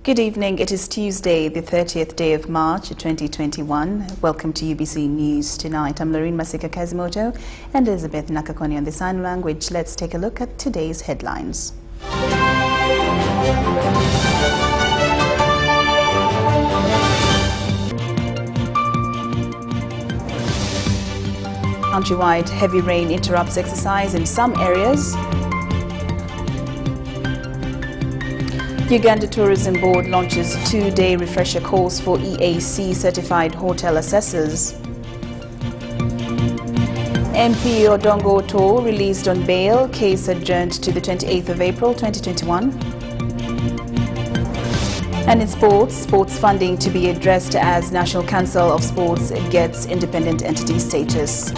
Good evening. It is Tuesday, the 30th day of March, 2021. Welcome to UBC News Tonight. I'm Lorraine Masika Kazimoto and Elizabeth Nakakoni on the sign language. Let's take a look at today's headlines. Countrywide heavy rain interrupts exercise in some areas. Uganda Tourism Board launches 2-day refresher course for EAC certified hotel assessors. MP Odongo Oto released on bail, case adjourned to the 28th of April 2021. And in sports funding to be addressed as National Council of Sports gets independent entity status.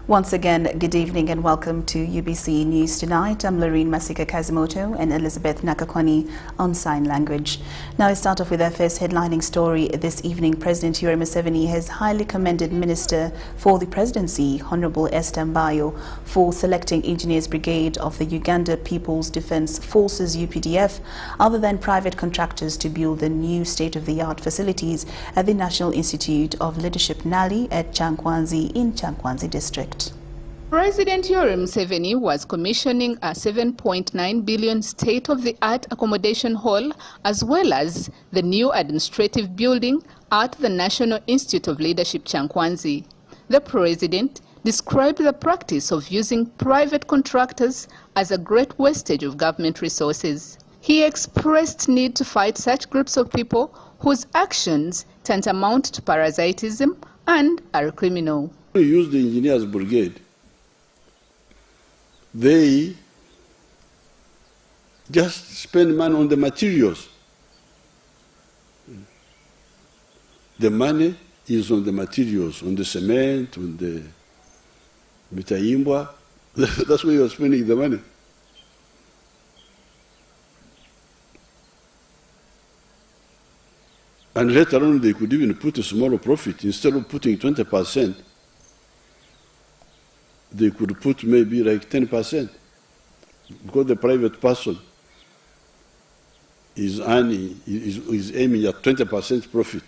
Once again, good evening and welcome to UBC News Tonight. I'm Lorraine Masika Kazimoto and Elizabeth Nakakoni on sign language. Now, I start off with our first headlining story this evening. President Yoweri Museveni has highly commended Minister for the Presidency, Honorable Esther Mbayo, for selecting Engineers Brigade of the Uganda People's Defence Forces UPDF other than private contractors to build the new state-of-the-art facilities at the National Institute of Leadership NALI at Chankwanzi in Chankwanzi District. President Yoweri Museveni was commissioning a 7.9 billion state-of-the-art accommodation hall as well as the new administrative building at the National Institute of Leadership Chankwanzi. The president described the practice of using private contractors as a great wastage of government resources. He expressed need to fight such groups of people whose actions tantamount to parasitism and are criminal. We use the engineers brigade. They just spend money on the materials. The money is on the materials, on the cement, on the mitaimbwa. That's where you're spending the money. And later on, they could even put a smaller profit. Instead of putting 20%, they could put maybe like 10%, because the private person is earning, is aiming at 20% profit.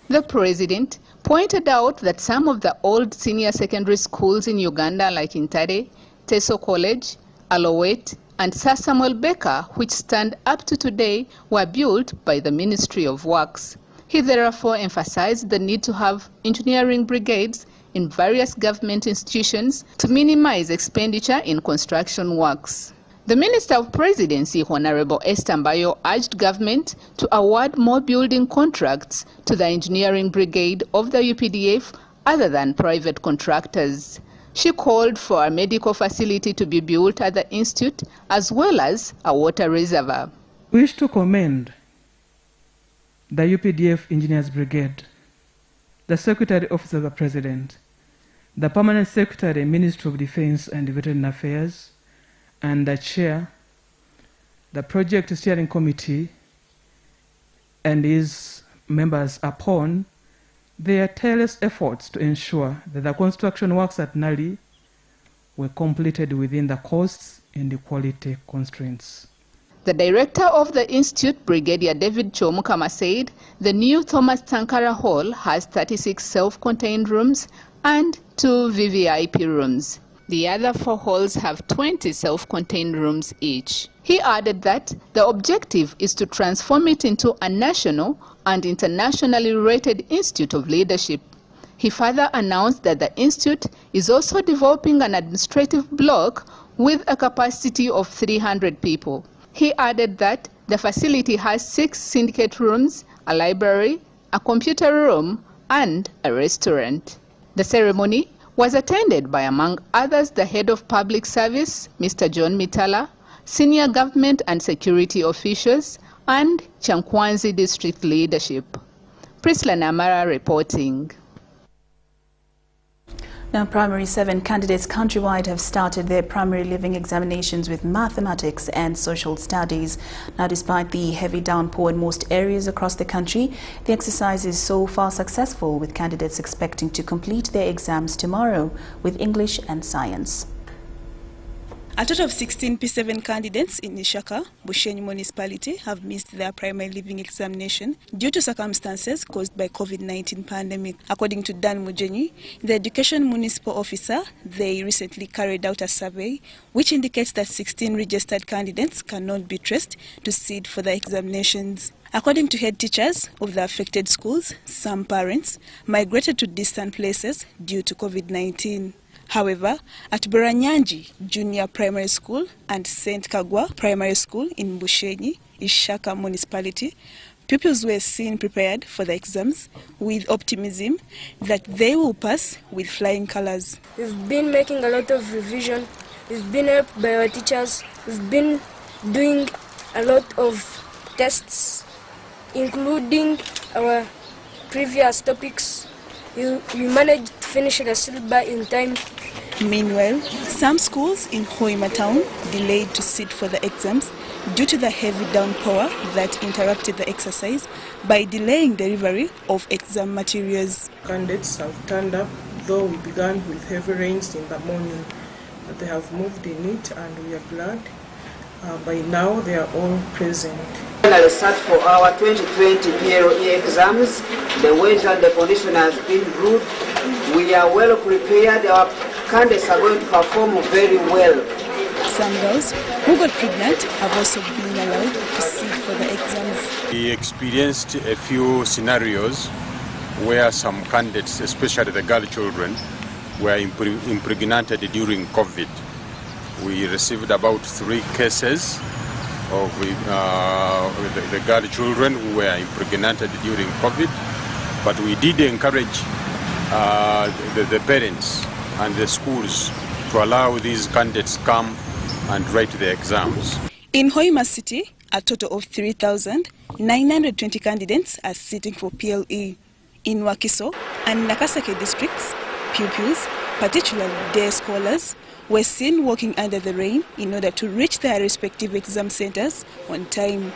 The president pointed out that some of the old senior secondary schools in Uganda, like Intare, Teso College, Alowet, and Sir Samuel Baker, which stand up to today, were built by the Ministry of Works. He therefore emphasized the need to have engineering brigades in various government institutions to minimize expenditure in construction works. The Minister of Presidency, Honorable Esther Mbayo, urged government to award more building contracts to the engineering brigade of the UPDF other than private contractors. She called for a medical facility to be built at the institute as well as a water reservoir. We wish to commend the UPDF Engineers Brigade, the Secretary Office of the President, the Permanent Secretary, Ministry of Defense and Veteran Affairs, and the Chair, the Project Steering Committee, and his members upon their tireless efforts to ensure that the construction works at NALI were completed within the costs and the quality constraints. The director of the institute, Brigadier David Chomukama, said the new Thomas Sankara Hall has 36 self-contained rooms and 2 VVIP rooms. The other 4 halls have 20 self-contained rooms each. He added that the objective is to transform it into a national and internationally rated institute of leadership. He further announced that the institute is also developing an administrative block with a capacity of 300 people. He added that the facility has 6 syndicate rooms, a library, a computer room, and a restaurant. The ceremony was attended by, among others, the head of public service, Mr. John Mitala, senior government and security officials, and Chankwanzi district leadership. Priscilla Namara reporting. Now, Primary 7 candidates countrywide have started their primary living examinations with mathematics and social studies. Now, despite the heavy downpour in most areas across the country, the exercise is so far successful, with candidates expecting to complete their exams tomorrow with English and science. A total of 16 P7 candidates in Ishaka, Bushenyi municipality, have missed their primary living examination due to circumstances caused by COVID-19 pandemic. According to Dan Mujenyi, the education municipal officer, they recently carried out a survey which indicates that 16 registered candidates cannot be traced to sit for the examinations. According to head teachers of the affected schools, some parents migrated to distant places due to COVID-19. However, at Buranyanji Junior Primary School and St. Kagwa Primary School in Bushenyi, Ishaka municipality, pupils were seen prepared for the exams with optimism that they will pass with flying colors. We've been making a lot of revision. We've been helped by our teachers. We've been doing a lot of tests, including our previous topics. We managed to finish the syllabus in time. Meanwhile, some schools in Hoima town delayed to sit for the exams due to the heavy downpour that interrupted the exercise by delaying delivery of exam materials. Candidates have turned up, though we began with heavy rains in the morning, but they have moved in it and we are glad. By now they are all present. Finally start for our 2020 PLE exams. The weather, the condition has been good. We are well prepared. Our candidates are going to perform very well. Some girls who got pregnant have also been allowed to sit for the exams. We experienced a few scenarios where some candidates, especially the girl children, were impregnated during COVID. We received about 3 cases of the girl children who were impregnated during COVID, but we did encourage the parents and the schools to allow these candidates come and write their exams. In Hoima City, a total of 3,920 candidates are sitting for PLE. In Wakiso and Nakaseke districts, pupils, particularly day scholars, were seen walking under the rain in order to reach their respective exam centers on time.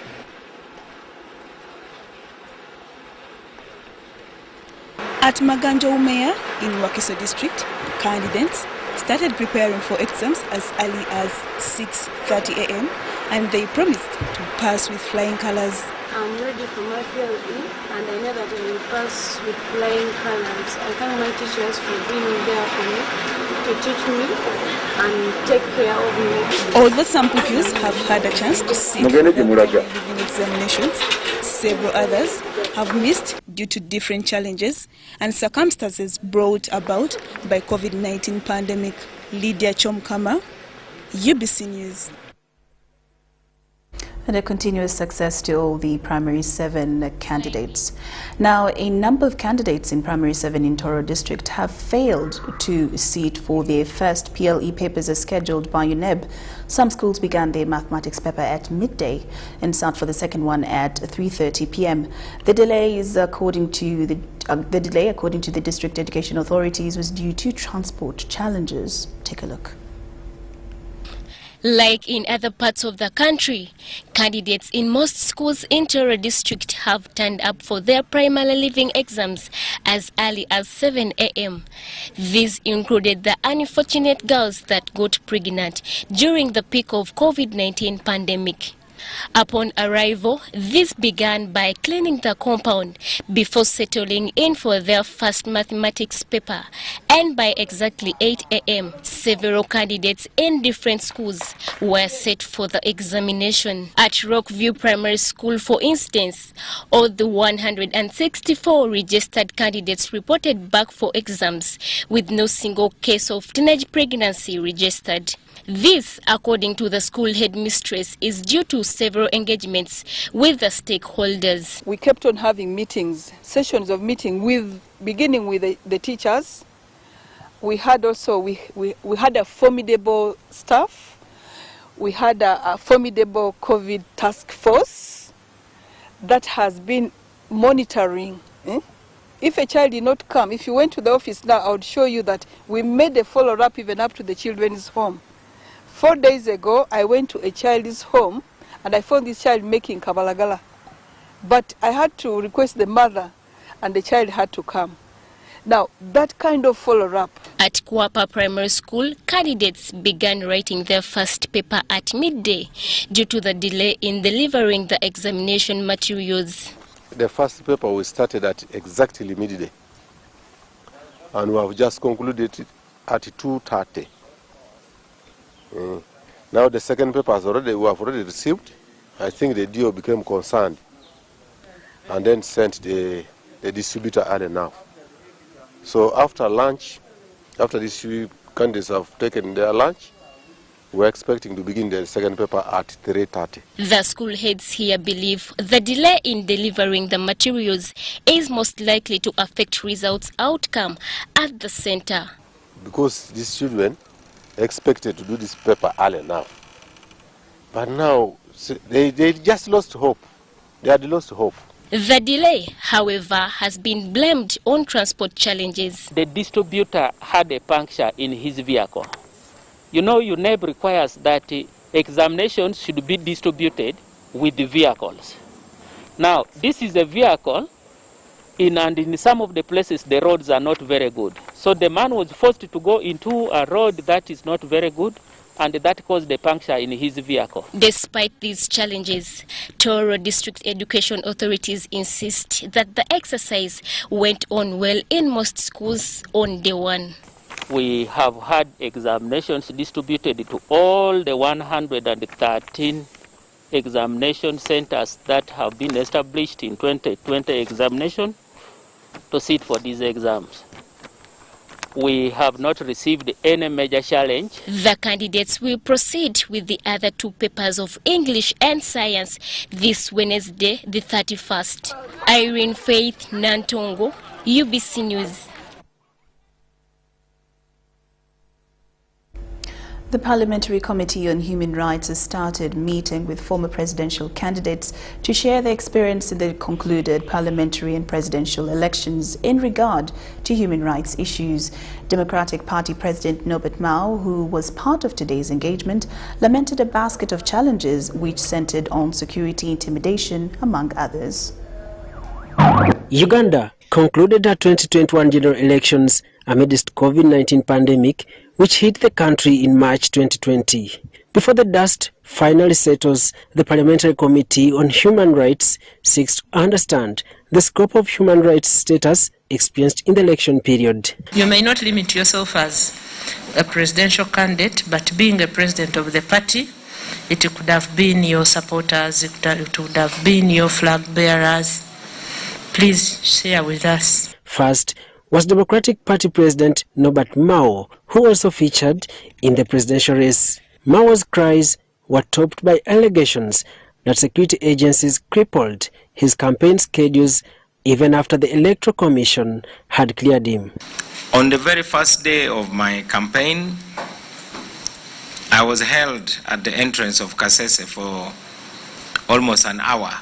At Maganjo Umeya in Wakiso district, candidates started preparing for exams as early as 6:30 a.m. and they promised to pass with flying colors. I'm ready for my PLE and I know that I will pass with flying colors. I thank my teachers for being there for me, to teach me and take care of me. Although some pupils have had a chance to sit for the living examinations, several others have missed due to different challenges and circumstances brought about by COVID-19 pandemic. Lydia Chomkama, UBC News. And a continuous success to all the Primary 7 candidates. Now, a number of candidates in Primary 7 in Toro District have failed to sit for their first PLE papers as scheduled by UNEB. Some schools began their mathematics paper at midday and start for the second one at 3:30 p.m. The delay, according to the district education authorities, was due to transport challenges. Take a look. Like in other parts of the country, candidates in most schools in Toro District have turned up for their primary living exams as early as 7 a.m. These included the unfortunate girls that got pregnant during the peak of COVID-19 pandemic. Upon arrival, these began by cleaning the compound before settling in for their first mathematics paper, and by exactly 8 a.m., several candidates in different schools were set for the examination. At Rockview Primary School, for instance, all the 164 registered candidates reported back for exams with no single case of teenage pregnancy registered. This, according to the school headmistress, is due to several engagements with the stakeholders. We kept on having meetings, sessions of meeting, beginning with the teachers. We had also, we had a formidable staff. We had a formidable COVID task force that has been monitoring If a child did not come, if you went to the office now, I would show you that we made a follow-up even up to the children's home. 4 days ago, I went to a child's home and I found this child making kabalagala. But I had to request the mother and the child had to come. Now, that kind of follow-up. At Kuapa Primary School, candidates began writing their first paper at midday due to the delay in delivering the examination materials. The first paper we started at exactly midday, and we have just concluded it at 2:30. Now the second paper we have already received. I think the DO became concerned and then sent the distributor early enough. So after lunch, after these candidates have taken their lunch, we're expecting to begin the second paper at 3:30. The school heads here believe the delay in delivering the materials is most likely to affect results outcome at the center. Because these children expected to do this paper early enough. But now they just lost hope. They had lost hope. The delay, however, has been blamed on transport challenges. The distributor had a puncture in his vehicle. You know, UNEB requires that examinations should be distributed with the vehicles. Now, this is a vehicle, and in some of the places the roads are not very good. So the man was forced to go into a road that is not very good, and that caused a puncture in his vehicle. Despite these challenges, Toro District Education authorities insist that the exercise went on well in most schools on day one. We have had examinations distributed to all the 113 examination centers that have been established in 2020 examination to sit for these exams. We have not received any major challenge. The candidates will proceed with the other two papers of English and Science this Wednesday, the 31st. Irene Faith Nantongo, UBC News. The Parliamentary Committee on Human Rights has started meeting with former presidential candidates to share their experience in the concluded parliamentary and presidential elections in regard to human rights issues. Democratic Party President Norbert Mao, who was part of today's engagement, lamented a basket of challenges which centered on security intimidation, among others. Uganda concluded her 2021 general elections amidst COVID-19 pandemic, which hit the country in March 2020. Before the dust finally settles, the Parliamentary Committee on Human Rights seeks to understand the scope of human rights status experienced in the election period. You may not limit yourself as a presidential candidate, but being a president of the party, it could have been your supporters, it would have been your flag bearers. Please share with us. First was Democratic Party President Norbert Mao, who also featured in the presidential race. Mao's cries were topped by allegations that security agencies crippled his campaign schedules even after the Electoral Commission had cleared him. On the very first day of my campaign, I was held at the entrance of Kasese for almost an hour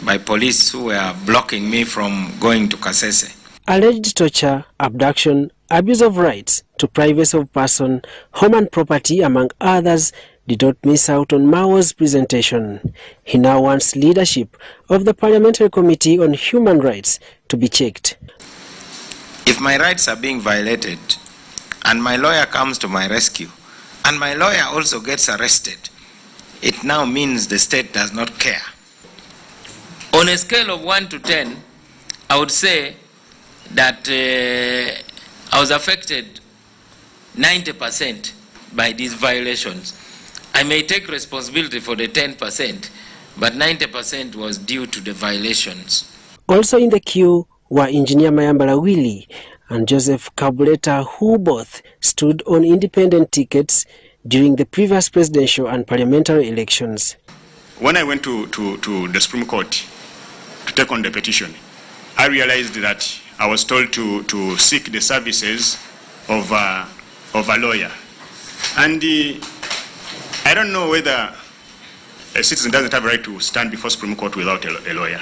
by police who were blocking me from going to Kasese. Alleged torture, abduction, abuse of rights to privacy of person, home and property, among others, did not miss out on Mao's presentation. He now wants leadership of the Parliamentary Committee on Human Rights to be checked. If my rights are being violated and my lawyer comes to my rescue and my lawyer also gets arrested, it now means the state does not care. On a scale of 1 to 10, I would say that I was affected 90% by these violations. I may take responsibility for the 10%, but 90% was due to the violations. Also in the queue were Engineer Mayambala Willie and Joseph Kabuleta, who both stood on independent tickets during the previous presidential and parliamentary elections. When I went to the Supreme Court to take on the petition, I realized that I was told to seek the services of a lawyer. And I don't know whether a citizen doesn't have a right to stand before Supreme Court without a lawyer.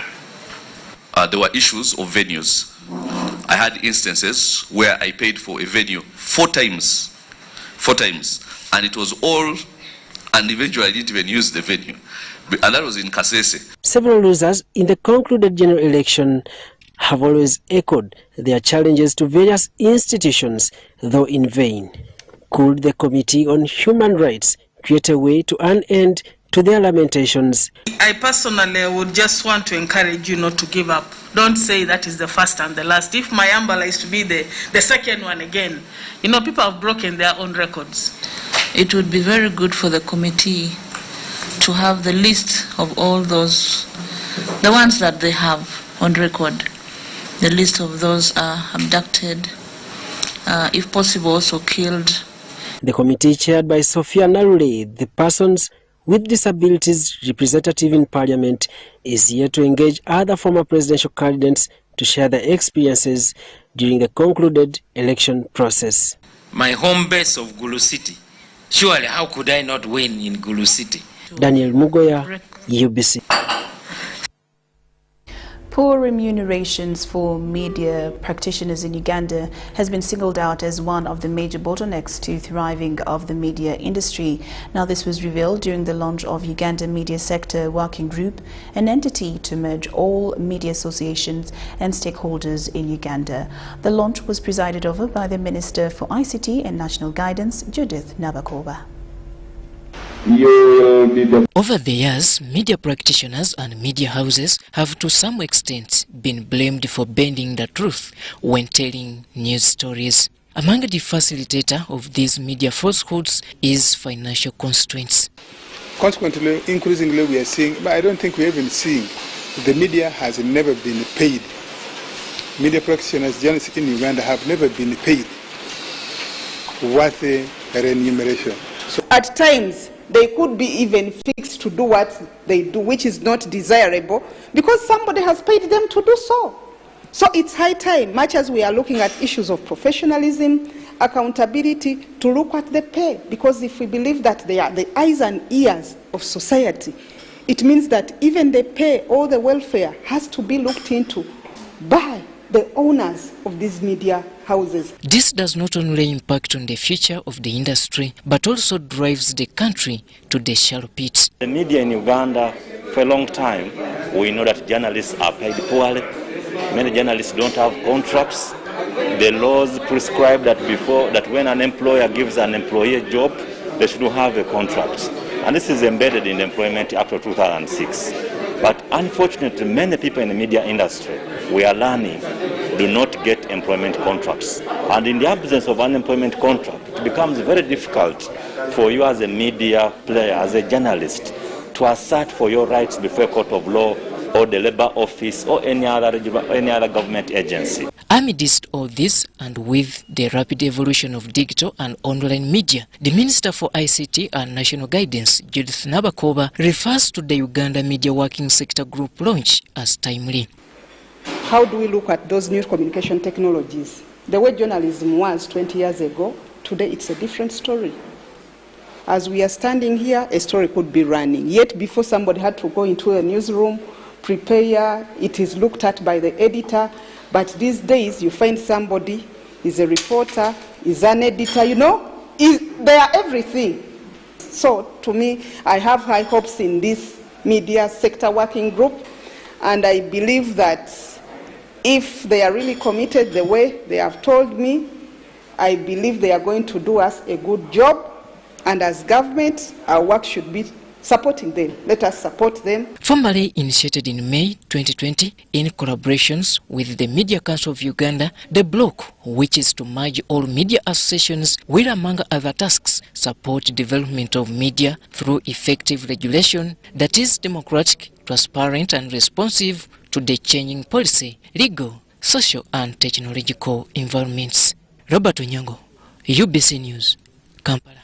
there were issues of venues. I had instances where I paid for a venue 4 times, and it was all, and eventually I didn't even use the venue. And that was in Kasese. Several losers in the concluded general election have always echoed their challenges to various institutions, though in vain. Could the Committee on Human Rights create a way to an end to their lamentations? I personally would just want to encourage you not to give up. Don't say that is the first and the last. If my umbrella is to be the second one again, you know, people have broken their own records. It would be very good for the committee to have the list of all those, the ones that they have on record. The list of those abducted, if possible also killed. The committee, chaired by Sophia Narule, the Persons with Disabilities representative in Parliament, is here to engage other former presidential candidates to share their experiences during the concluded election process. My home base of Gulu City. Surely, how could I not win in Gulu City? Daniel Mugoya, UBC. Poor remunerations for media practitioners in Uganda has been singled out as one of the major bottlenecks to thriving of the media industry. Now, this was revealed during the launch of Uganda Media Sector Working Group, an entity to merge all media associations and stakeholders in Uganda. The launch was presided over by the Minister for ICT and National Guidance, Judith Nabakoba. Over the years, media practitioners and media houses have to some extent been blamed for bending the truth when telling news stories. Among the facilitator of these media falsehoods is financial constraints. Consequently, increasingly we are seeing, but I don't think we're even seeing, the media has never been paid. Media practitioners, journalists in Uganda have never been paid worthy remuneration. So at times, they could be even fixed to do what they do, which is not desirable, because somebody has paid them to do so. So it's high time, much as we are looking at issues of professionalism, accountability, to look at the pay, because if we believe that they are the eyes and ears of society, it means that even the pay or the welfare has to be looked into by the owners of these media houses. This does not only impact on the future of the industry, but also drives the country to the shallow pit. The media in Uganda, for a long time, we know that journalists are paid poorly. Many journalists don't have contracts. The laws prescribe that when an employer gives an employee a job, they should have a contract. And this is embedded in the Employment Act of 2006. But unfortunately, many people in the media industry, we are learning, do not get employment contracts. And in the absence of an employment contract, it becomes very difficult for you as a media player, as a journalist, to assert for your rights before a court of law or the labor office or any other government agency. Amidst all this, and with the rapid evolution of digital and online media, the Minister for ICT and National Guidance, Judith Nabakoba, refers to the Uganda Media Working Sector Group launch as timely. How do we look at those new communication technologies? The way journalism was 20 years ago, today it's a different story. As we are standing here, a story could be running. Yet before somebody had to go into a newsroom, prepare, it is looked at by the editor. But these days, you find somebody is a reporter, is an editor, you know, they are everything. So to me, I have high hopes in this media sector working group, and I believe that if they are really committed the way they have told me, I believe they are going to do us a good job, and as government, our work should be supporting them. Let us support them. Formally initiated in May 2020 in collaborations with the Media Council of Uganda, the bloc, which is to merge all media associations, will, among other tasks, support development of media through effective regulation that is democratic, transparent and responsive to the changing policy, legal, social and technological environments. Robert Onyango, UBC News, Kampala.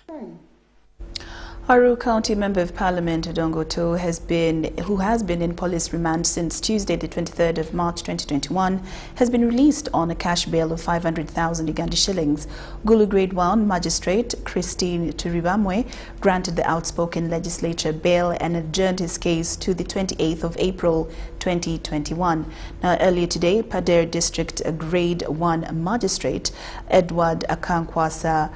Aru County Member of Parliament Odongo Toh who has been in police remand since Tuesday, the 23rd of March 2021, has been released on a cash bail of 500,000 Uganda shillings. Gulu Grade 1 Magistrate Christine Turibamwe granted the outspoken legislature bail and adjourned his case to the 28th of April 2021. Now, earlier today, Padere District Grade 1 Magistrate Edward Akankwasa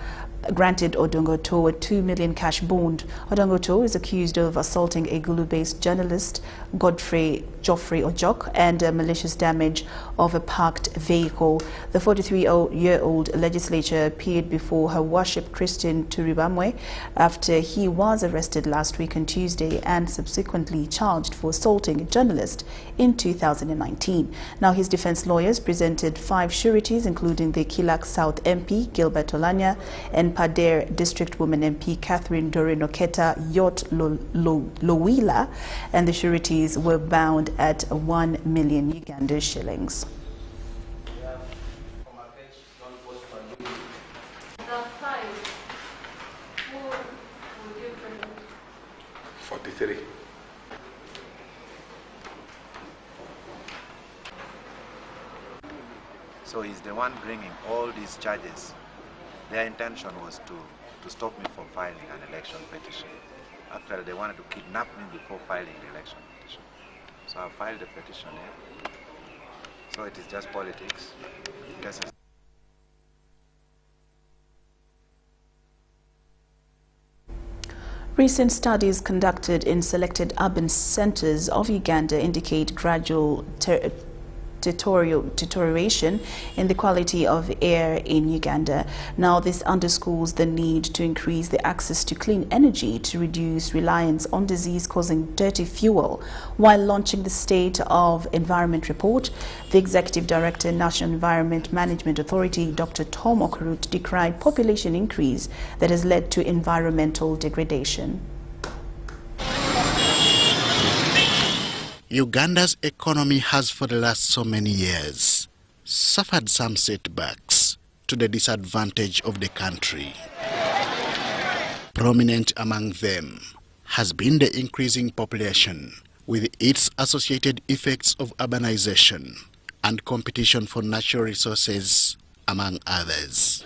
granted Odongo Toh a 2 million cash bond. Odongo Toh is accused of assaulting a Gulu-based journalist, Geoffrey Ojok, and malicious damage of a parked vehicle. The 43-year-old legislator appeared before Her Worship Christian Turibamwe after he was arrested last week on Tuesday and subsequently charged for assaulting a journalist in 2019. Now, his defense lawyers presented 5 sureties, including the Kilak South MP, Gilbert Olanya, and Padere District Woman MP Catherine Dorinoketa Yot Lowila, and the sureties were bound at 1 million Uganda shillings. 43. So he's the one bringing all these charges. Their intention was to stop me from filing an election petition. Actually, they wanted to kidnap me before filing the election petition. So I filed the petition here. So it is just politics. Recent studies conducted in selected urban centers of Uganda indicate gradual deterioration in the quality of air in Uganda. Now, this underscores the need to increase the access to clean energy to reduce reliance on disease-causing dirty fuel. While launching the State of Environment report, the Executive Director, National Environment Management Authority, Dr. Tom Okorut, decried population increase that has led to environmental degradation. Uganda's economy has for the last so many years suffered some setbacks to the disadvantage of the country. Prominent among them has been the increasing population with its associated effects of urbanization and competition for natural resources, among others.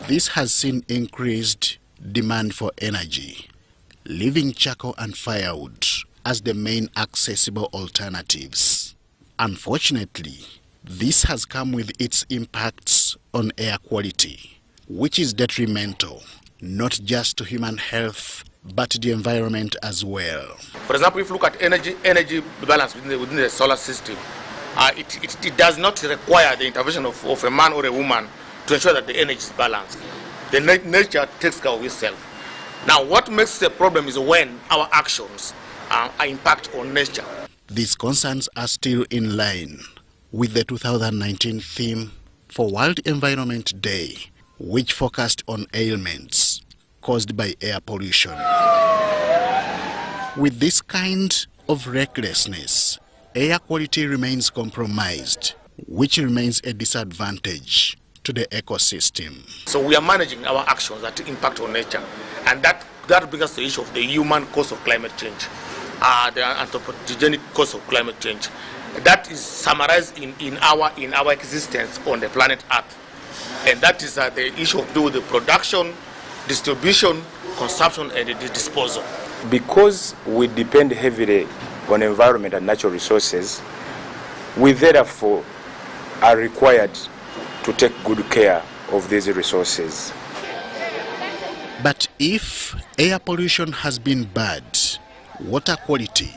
This has seen increased demand for energy, leaving charcoal and firewood as the main accessible alternatives. Unfortunately, this has come with its impacts on air quality, which is detrimental not just to human health but to the environment as well. For example, if you look at energy balance within the solar system, it does not require the intervention of a man or a woman to ensure that the energy is balanced. The nature takes care of itself. Now, what makes the problem is when our actions impact on nature. These concerns are still in line with the 2019 theme for World Environment Day, which focused on ailments caused by air pollution. With this kind of recklessness, air quality remains compromised, which remains a disadvantage to the ecosystem. So we are managing our actions that impact on nature, and that brings us to the issue of the human cause of climate change. The anthropogenic cause of climate change. That is summarized in our existence on the planet Earth. And that is the issue of do with the production, distribution, consumption, and the disposal. Because we depend heavily on environment and natural resources, we therefore are required to take good care of these resources. But if air pollution has been bad, water quality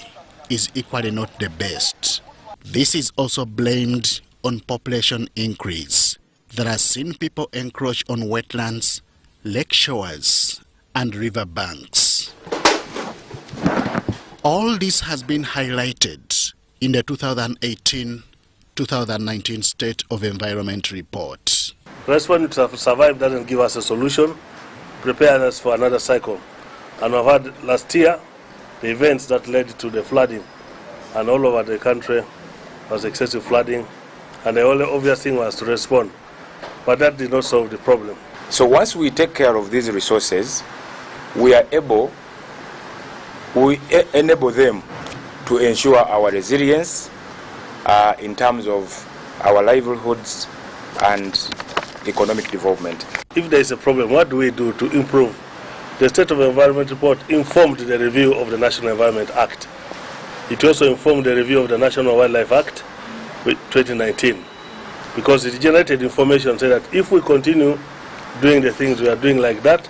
is equally not the best. This is also blamed on population increase that has seen people encroach on wetlands, lake shores, and river banks. All this has been highlighted in the 2018-2019 State of Environment report. Responding to survive doesn't give us a solution, prepare us for another cycle. And we've had last year the events that led to the flooding, and all over the country was excessive flooding, and the only obvious thing was to respond, but that did not solve the problem. So once we take care of these resources, we enable them to ensure our resilience in terms of our livelihoods and economic development. If there is a problem, what do we do to improve? The State of Environment report informed the review of the National Environment Act. It also informed the review of the National Wildlife Act with 2019, because it generated information saying that if we continue doing the things we are doing like that,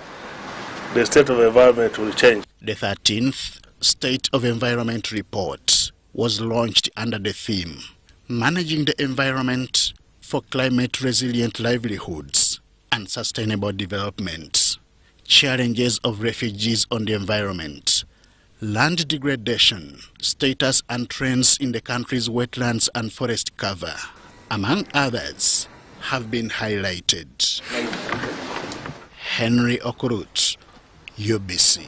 the state of environment will change. The 13th State of Environment report was launched under the theme Managing the Environment for Climate-Resilient Livelihoods and Sustainable Development, Challenges of Refugees on the Environment, Land Degradation, Status and Trends in the country's Wetlands and Forest Cover, among others, have been highlighted. Henry Okurut, UBC.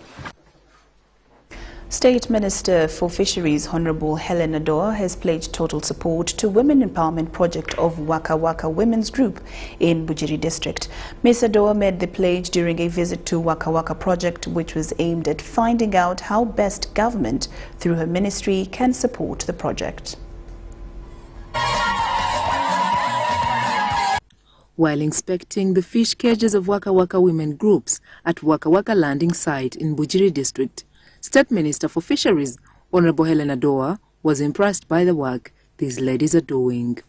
State Minister for Fisheries Honorable Helen Ador has pledged total support to Women Empowerment Project of Waka Waka Women's Group in Bujiri District. Ms. Ador made the pledge during a visit to Waka Waka Project, which was aimed at finding out how best government, through her ministry, can support the project. While inspecting the fish cages of Waka Waka women groups at Waka Waka landing site in Bujiri District, State Minister for Fisheries, Honorable Helen Ador, was impressed by the work these ladies are doing.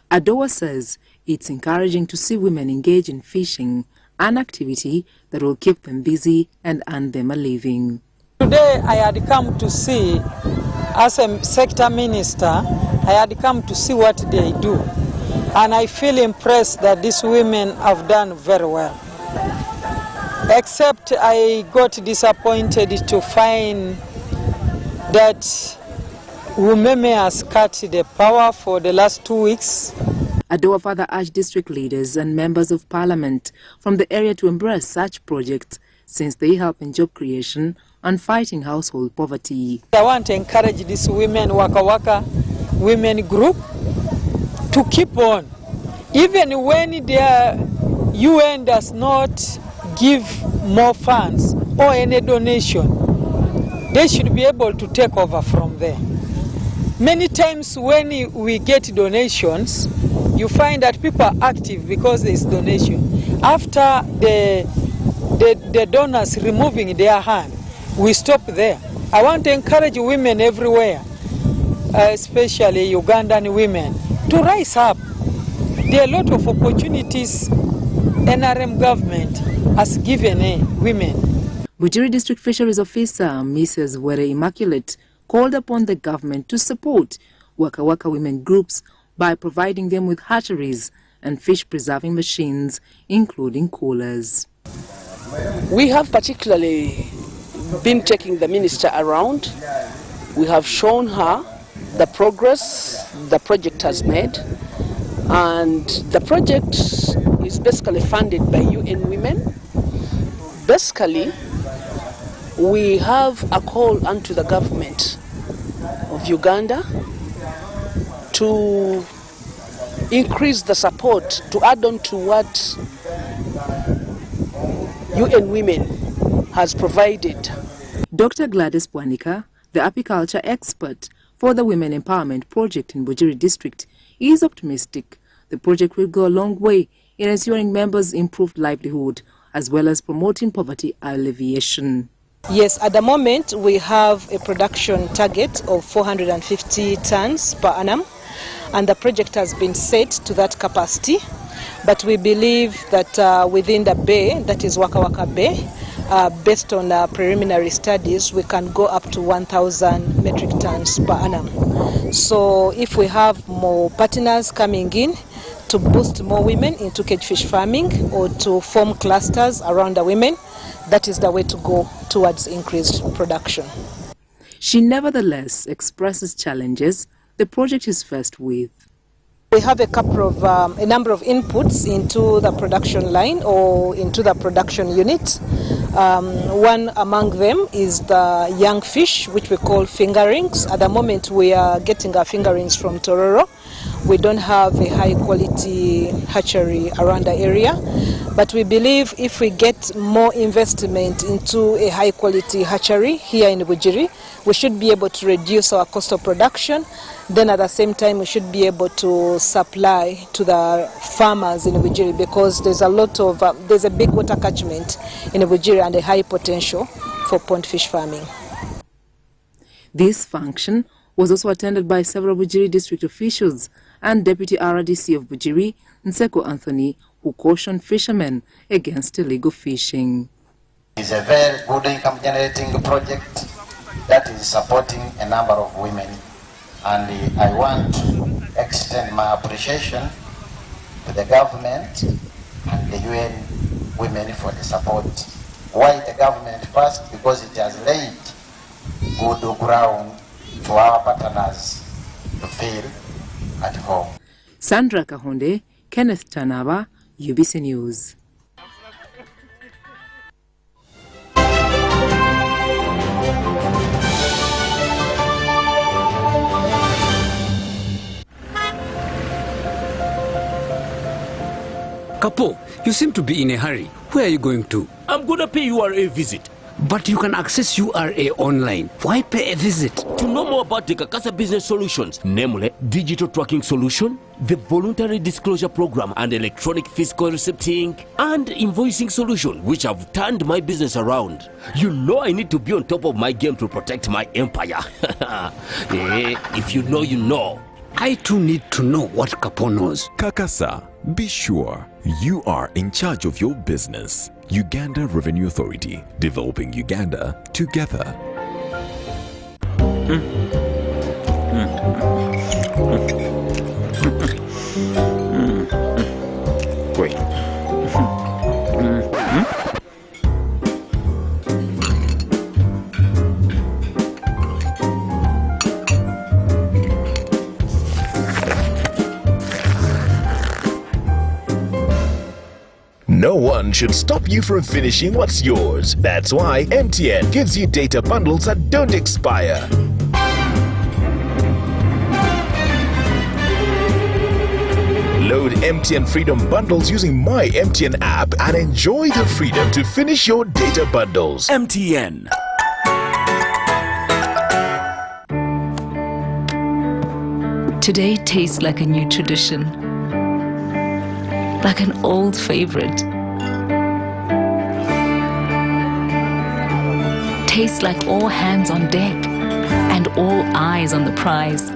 Ador says it's encouraging to see women engage in fishing, an activity that will keep them busy and earn them a living. Today I had come to see, as a sector minister, I had come to see what they do. And I feel impressed that these women have done very well. Except I got disappointed to find that Umeme has cut the power for the last 2 weeks. Ador further urged district leaders and members of parliament from the area to embrace such projects since they help in job creation and fighting household poverty. I want to encourage this women, Waka Waka women group, to keep on. Even when their UN does not give more funds or any donation, they should be able to take over from there. Many times when we get donations, you find that people are active because there is donation. After the donors removing their hand, we stop there. I want to encourage women everywhere, especially Ugandan women, to rise up. There are a lot of opportunities NRM government has given women. Bujiri District Fisheries Officer Mrs. Were Immaculate called upon the government to support Waka Waka women groups by providing them with hatcheries and fish preserving machines, including coolers. We have particularly been taking the minister around. We have shown her the progress the project has made, and the project is basically funded by UN Women. Basically, we have a call unto the government of Uganda to increase the support, to add on to what UN Women has provided. Dr. Gladys Pwanika, the apiculture expert for the Women Empowerment Project in Bujiri District, is optimistic the project will go a long way in ensuring members improved livelihood as well as promoting poverty alleviation. Yes, at the moment we have a production target of 450 tons per annum, and the project has been set to that capacity. But we believe that within the bay, that is Waka Waka Bay, based on preliminary studies, we can go up to 1,000 metric tons per annum. So if we have more partners coming in to boost more women into cage fish farming or to form clusters around the women, that is the way to go towards increased production. She nevertheless expresses challenges the project is faced with. We have a number of inputs into the production line or into the production unit. One among them is the young fish, which we call fingerings. At the moment, we are getting our fingerings from Tororo. we don't have a high quality hatchery around the area. But we believe if we get more investment into a high quality hatchery here in Bujiri, we should be able to reduce our cost of production. Then at the same time, we should be able to supply to the farmers in Bujiri, because there's a big water catchment in Bujiri and a high potential for pond fish farming. This function was also attended by several Bujiri district officials and Deputy RDC of Bujiri, Nseko Anthony, who cautioned fishermen against illegal fishing. It's a very good income generating project that is supporting a number of women, and I want to extend my appreciation to the government and the UN Women for the support. Why the government first? Because it has laid good ground for our partners to feel at home. Sandra Kahonde, Kenneth Tanaba, UBC News. Kapo, you seem to be in a hurry. Where are you going to? I'm going to pay URA visit. But you can access URA online. Why pay a visit? To know more about the Kakasa business solutions, namely digital tracking solution, the voluntary disclosure program and electronic fiscal receipting and invoicing solution, which have turned my business around. You know I need to be on top of my game to protect my empire. If you know, you know. I too need to know what Kapo knows. Kakasa, be sure you are in charge of your business. Uganda Revenue Authority, developing Uganda together. Wait. No one should stop you from finishing what's yours. That's why MTN gives you data bundles that don't expire. Load MTN Freedom Bundles using My MTN app and enjoy the freedom to finish your data bundles. MTN. Today tastes like a new tradition, like an old favorite. Tastes like all hands on deck and all eyes on the prize.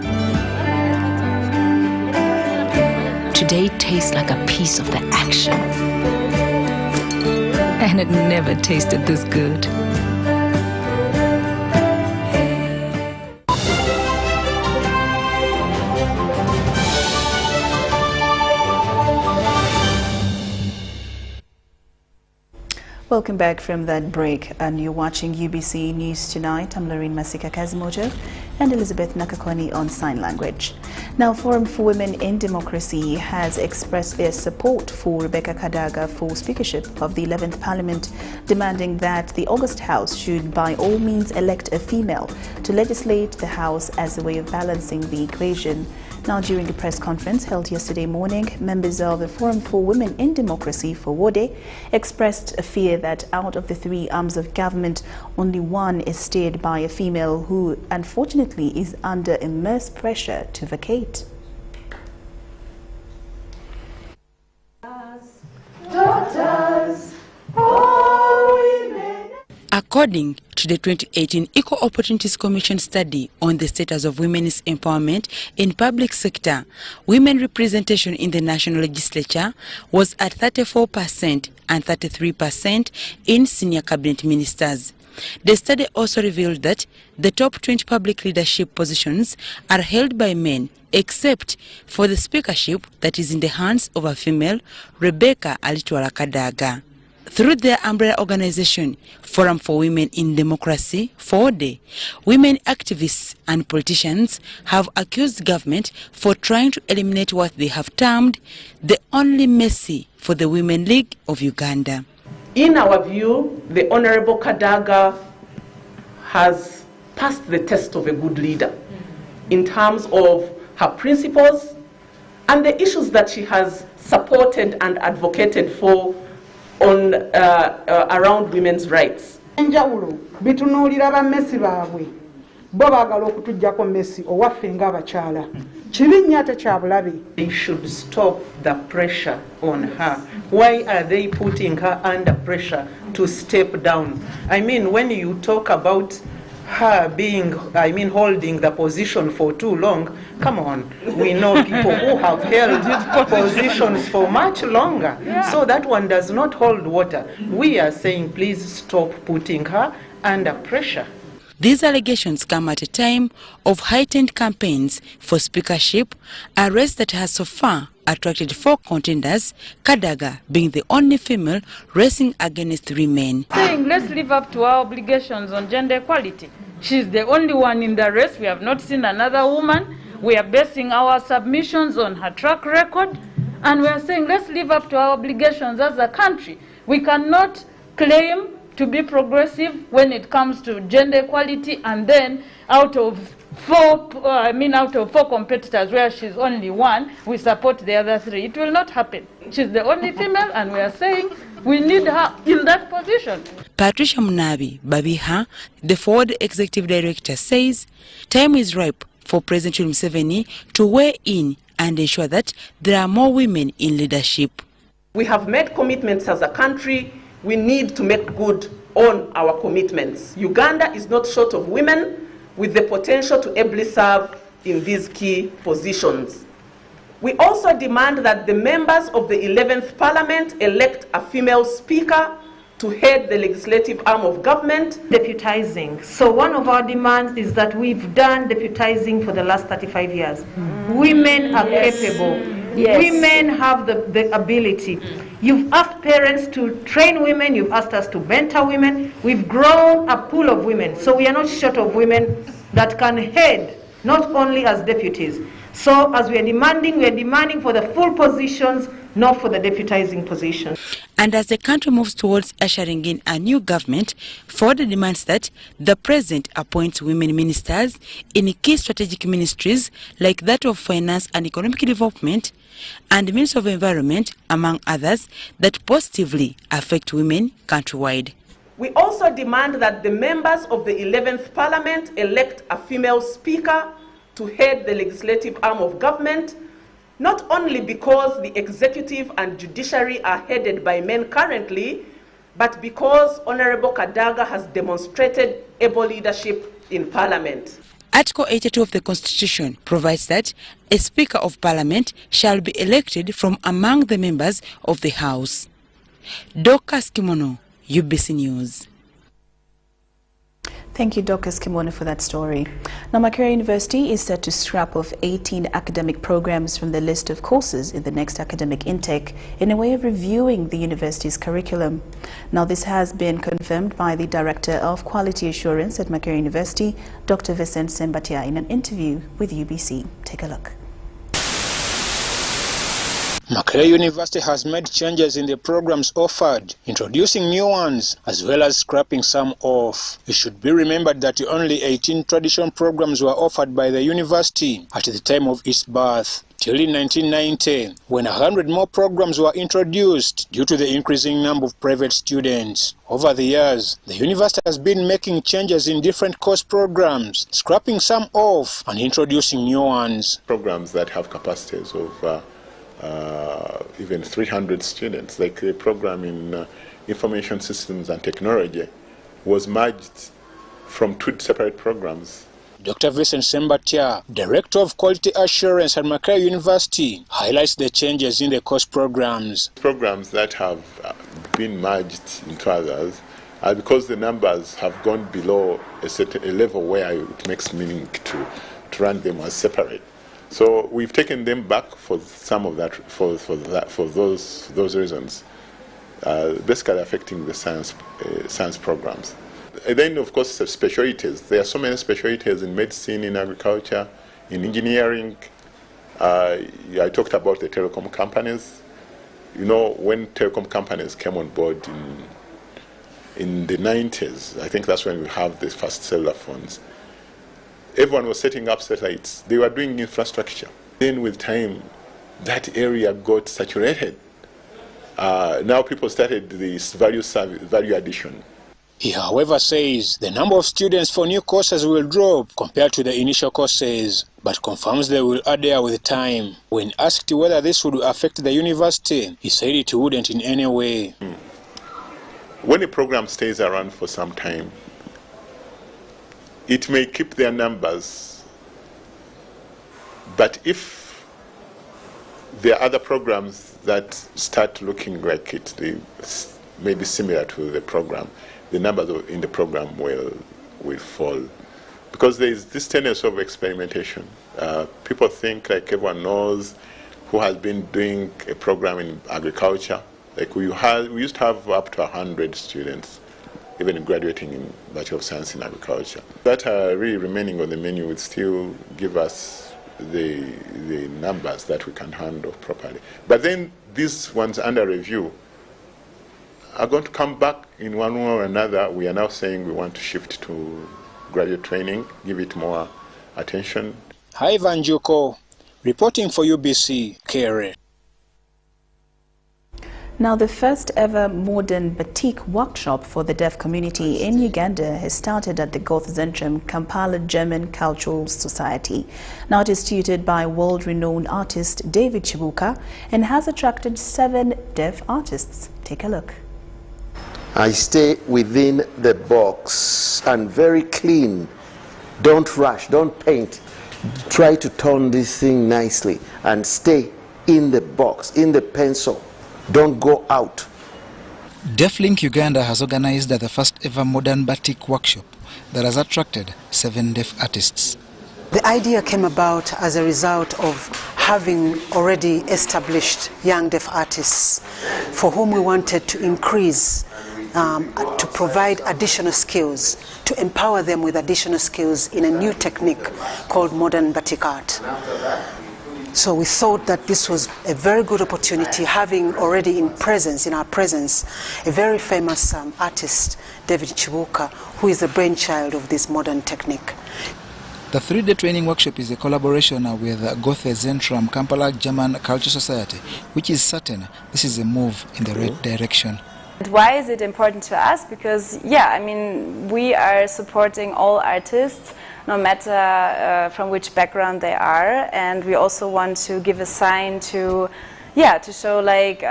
Today tastes like a piece of the action. And it never tasted this good. Welcome back from that break, and you're watching UBC News Tonight. I'm Lorraine Masika Kazimoto and Elizabeth Nakakoni on Sign Language. Now, Forum for Women in Democracy has expressed their support for Rebecca Kadaga for Speakership of the 11th Parliament, demanding that the August House should by all means elect a female to legislate the House as a way of balancing the equation. Now, during a press conference held yesterday morning, members of the Forum for Women in Democracy for WODE expressed a fear that out of the three arms of government, only one is steered by a female who, unfortunately, is under immense pressure to vacate. Daughters, all women. According to the 2018 Equal Opportunities Commission study on the status of women's empowerment in public sector, women representation in the national legislature was at 34% and 33% in senior cabinet ministers. The study also revealed that the top 20 public leadership positions are held by men, except for the speakership that is in the hands of a female, Rebecca Alitwala Kadaga. Through their umbrella organization, Forum for Women in Democracy, FORDE, women activists and politicians have accused government for trying to eliminate what they have termed the only mercy for the Women League of Uganda. In our view, the Honorable Kadaga has passed the test of a good leader in terms of her principles, and the issues that she has supported and advocated for on around women's rights. Enjawulo bitunuulira bammesi baabwe bo baagala okutuggyako mmesi owaffe ng'abakyala kibi nnyo ate kya bulabe. They should stop the pressure on her. Why are they putting her under pressure to step down? I mean, when you talk about her being, holding the position for too long, come on, we know people who have held positions for much longer. Yeah. So that one does not hold water. We are saying please stop putting her under pressure. These allegations come at a time of heightened campaigns for speakership, a race that has so far attracted 4 contenders, Kadaga being the only female racing against 3 men. Saying let's live up to our obligations on gender equality. She's the only one in the race. We have not seen another woman. We are basing our submissions on her track record, and we are saying let's live up to our obligations as a country. We cannot claim to be progressive when it comes to gender equality, and then out of 4 competitors where she's only one, we support the other 3. It will not happen. She's the only female, and we are saying we need her in that position. Patricia Munabi Babiha, the Forward Executive Director, says time is ripe for President Museveni to weigh in and ensure that there are more women in leadership. We have made commitments as a country. We need to make good on our commitments. Uganda is not short of women with the potential to ably serve in these key positions. We also demand that the members of the 11th Parliament elect a female speaker to head the legislative arm of government. Deputizing. So one of our demands is that we've done deputizing for the last 35 years. Women are capable. Yes. Women have the ability. You've asked parents to train women, you've asked us to mentor women. We've grown a pool of women, so we are not short of women that can head, not only as deputies. So as we are demanding for the full positions, not for the deputizing positions. And as the country moves towards ushering in a new government, Ford demands that the president appoints women ministers in key strategic ministries like that of finance and economic development and Ministry of Environment, among others, that positively affect women countrywide. We also demand that the members of the 11th Parliament elect a female speaker to head the legislative arm of government, not only because the executive and judiciary are headed by men currently, but because Honorable Kadaga has demonstrated able leadership in Parliament. Article 82 of the Constitution provides that a Speaker of Parliament shall be elected from among the members of the House. Dorcas Kimono, UBC News. Thank you, Dorcas Kimono, for that story. Now, Makerere University is set to scrap off 18 academic programs from the list of courses in the next academic intake in a way of reviewing the university's curriculum. Now, this has been confirmed by the Director of Quality Assurance at Makerere University, Dr. Vincent Sembatia, in an interview with UBC. Take a look. Makerere University has made changes in the programs offered, introducing new ones, as well as scrapping some off. It should be remembered that only 18 traditional programs were offered by the university at the time of its birth, till in 1990, when 100 more programs were introduced due to the increasing number of private students. Over the years, the university has been making changes in different course programs, scrapping some off and introducing new ones. Programs that have capacities of even 300 students, like the program in information systems and technology, was merged from 2 separate programs. Dr. Vincent Sembatia, Director of Quality Assurance at Makerere University, highlights the changes in the course programs. Programs that have been merged into others are because the numbers have gone below a level where it makes meaning to run them as separate. So we've taken them back for some of that, for those reasons, basically affecting the science programs. And then, of course, specialties. There are so many specialties in medicine, in agriculture, in engineering. I talked about the telecom companies. You know, when telecom companies came on board in the 90s, I think that's when we have the first cellular phones. Everyone was setting up satellites. They were doing infrastructure. Then with time, that area got saturated. Now people started this value addition. He, however, says the number of students for new courses will drop compared to the initial courses, but confirms they will add there with time. When asked whether this would affect the university, he said it wouldn't in any way. When a program stays around for some time, it may keep their numbers, but if there are other programs that start looking like it, they may be similar to the program, the numbers in the program will fall. Because there is this tendency of experimentation. People think like everyone knows who has been doing a program in agriculture. Like we used to have up to 100 students, even graduating in Bachelor of Science in Agriculture. That are really remaining on the menu would still give us the numbers that we can handle properly. But then these ones under review are going to come back in one way or another. We are now saying we want to shift to graduate training, give it more attention. Hi, Vanjuko, reporting for UBC, Kere. Now, the first ever modern batik workshop for the deaf community in Uganda has started at the Gothzentrum, Kampala German Cultural Society. Now, it is tutored by world-renowned artist David Chibuka and has attracted 7 deaf artists. Take a look. I stay within the box and very clean. Don't rush, don't paint. Try to tone this thing nicely and stay in the box, in the pencil. Don't go out. DeafLink Uganda has organized the first ever modern batik workshop that has attracted 7 deaf artists. The idea came about as a result of having already established young deaf artists for whom we wanted to increase, to provide additional skills, to empower them with additional skills in a new technique called modern batik art. So we thought that this was a very good opportunity, having already in our presence, a very famous artist, David Chibuka, who is the brainchild of this modern technique. The 3-day training workshop is a collaboration with Gothzentrum, Kampala German Cultural Society, which is certain this is a move in the right direction. And why is it important to us? Because, yeah, I mean, we are supporting all artists, no matter from which background they are, and we also want to give a sign to, to show like,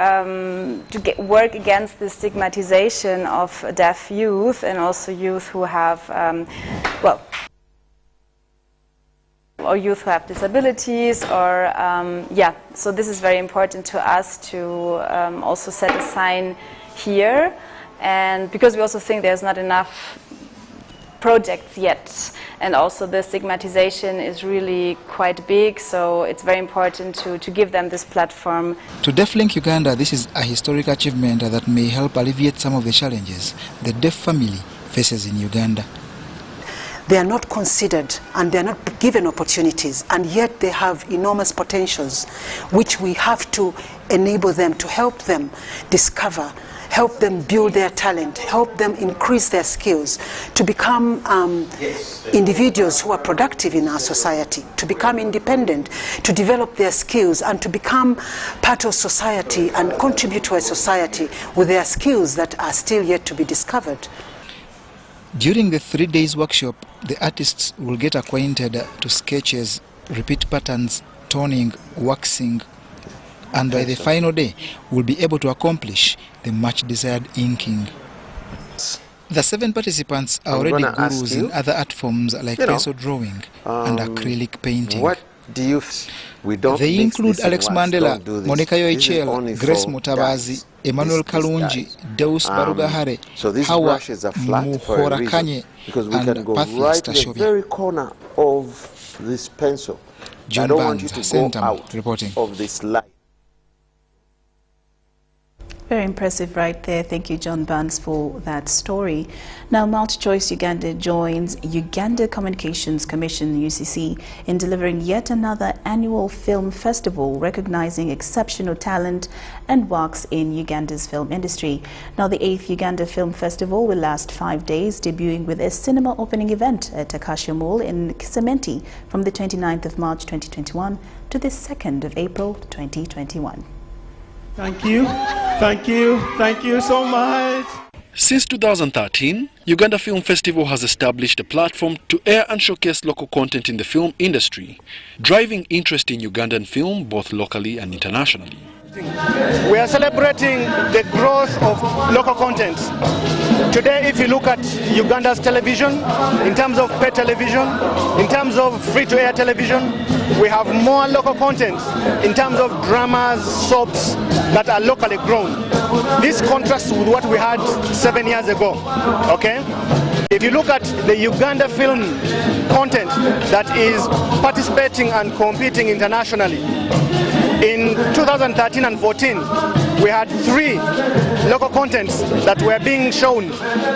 work against the stigmatization of deaf youth and also youth who have, or youth who have disabilities, or, so this is very important to us to also set a sign here, and because we also think there's not enough projects yet, and also the stigmatization is really quite big, so it's very important to give them this platform. To DeafLink Uganda, this is a historic achievement that may help alleviate some of the challenges the deaf family faces in Uganda. They are not considered and they are not given opportunities, and yet they have enormous potentials which we have to enable them, to help them discover, help them build their talent, help them increase their skills, to become individuals who are productive in our society, to become independent, to develop their skills and to become part of society and contribute to a society with their skills that are still yet to be discovered. During the 3 days workshop, the artists will get acquainted to sketches, repeat patterns, toning, waxing, and by the final day, will be able to accomplish the much desired inking. The 7 participants are already gurus in other art forms like pencil drawing and acrylic painting. What do you? They include Alex Mandela, Monica Yoichel, Grace Mutabazi, Emmanuel Kalunji, Deus Barugahare, Hawa Muhorakanye, and Pathy Stashobia. Very corner of this pencil. John Barnes, Centum, reporting. Of this light. Very impressive right there. Thank you, John Barnes, for that story. Now, MultiChoice Uganda joins Uganda Communications Commission, UCC, in delivering yet another annual film festival recognizing exceptional talent and works in Uganda's film industry. Now, the 8th Uganda Film Festival will last 5 days, debuting with a cinema opening event at Acacia Mall in Kisementi from the 29th of March 2021 to the 2nd of April 2021. Thank you, thank you, thank you so much. Since 2013, Uganda Film Festival has established a platform to air and showcase local content in the film industry, driving interest in Ugandan film both locally and internationally. We are celebrating the growth of local content. Today, if you look at Uganda's television, in terms of pay television, in terms of free-to-air television, we have more local content in terms of dramas, soaps that are locally grown. This contrasts with what we had 7 years ago, okay? If you look at the Uganda film content that is participating and competing internationally, in 2013 and 14, we had 3 local contents that were being shown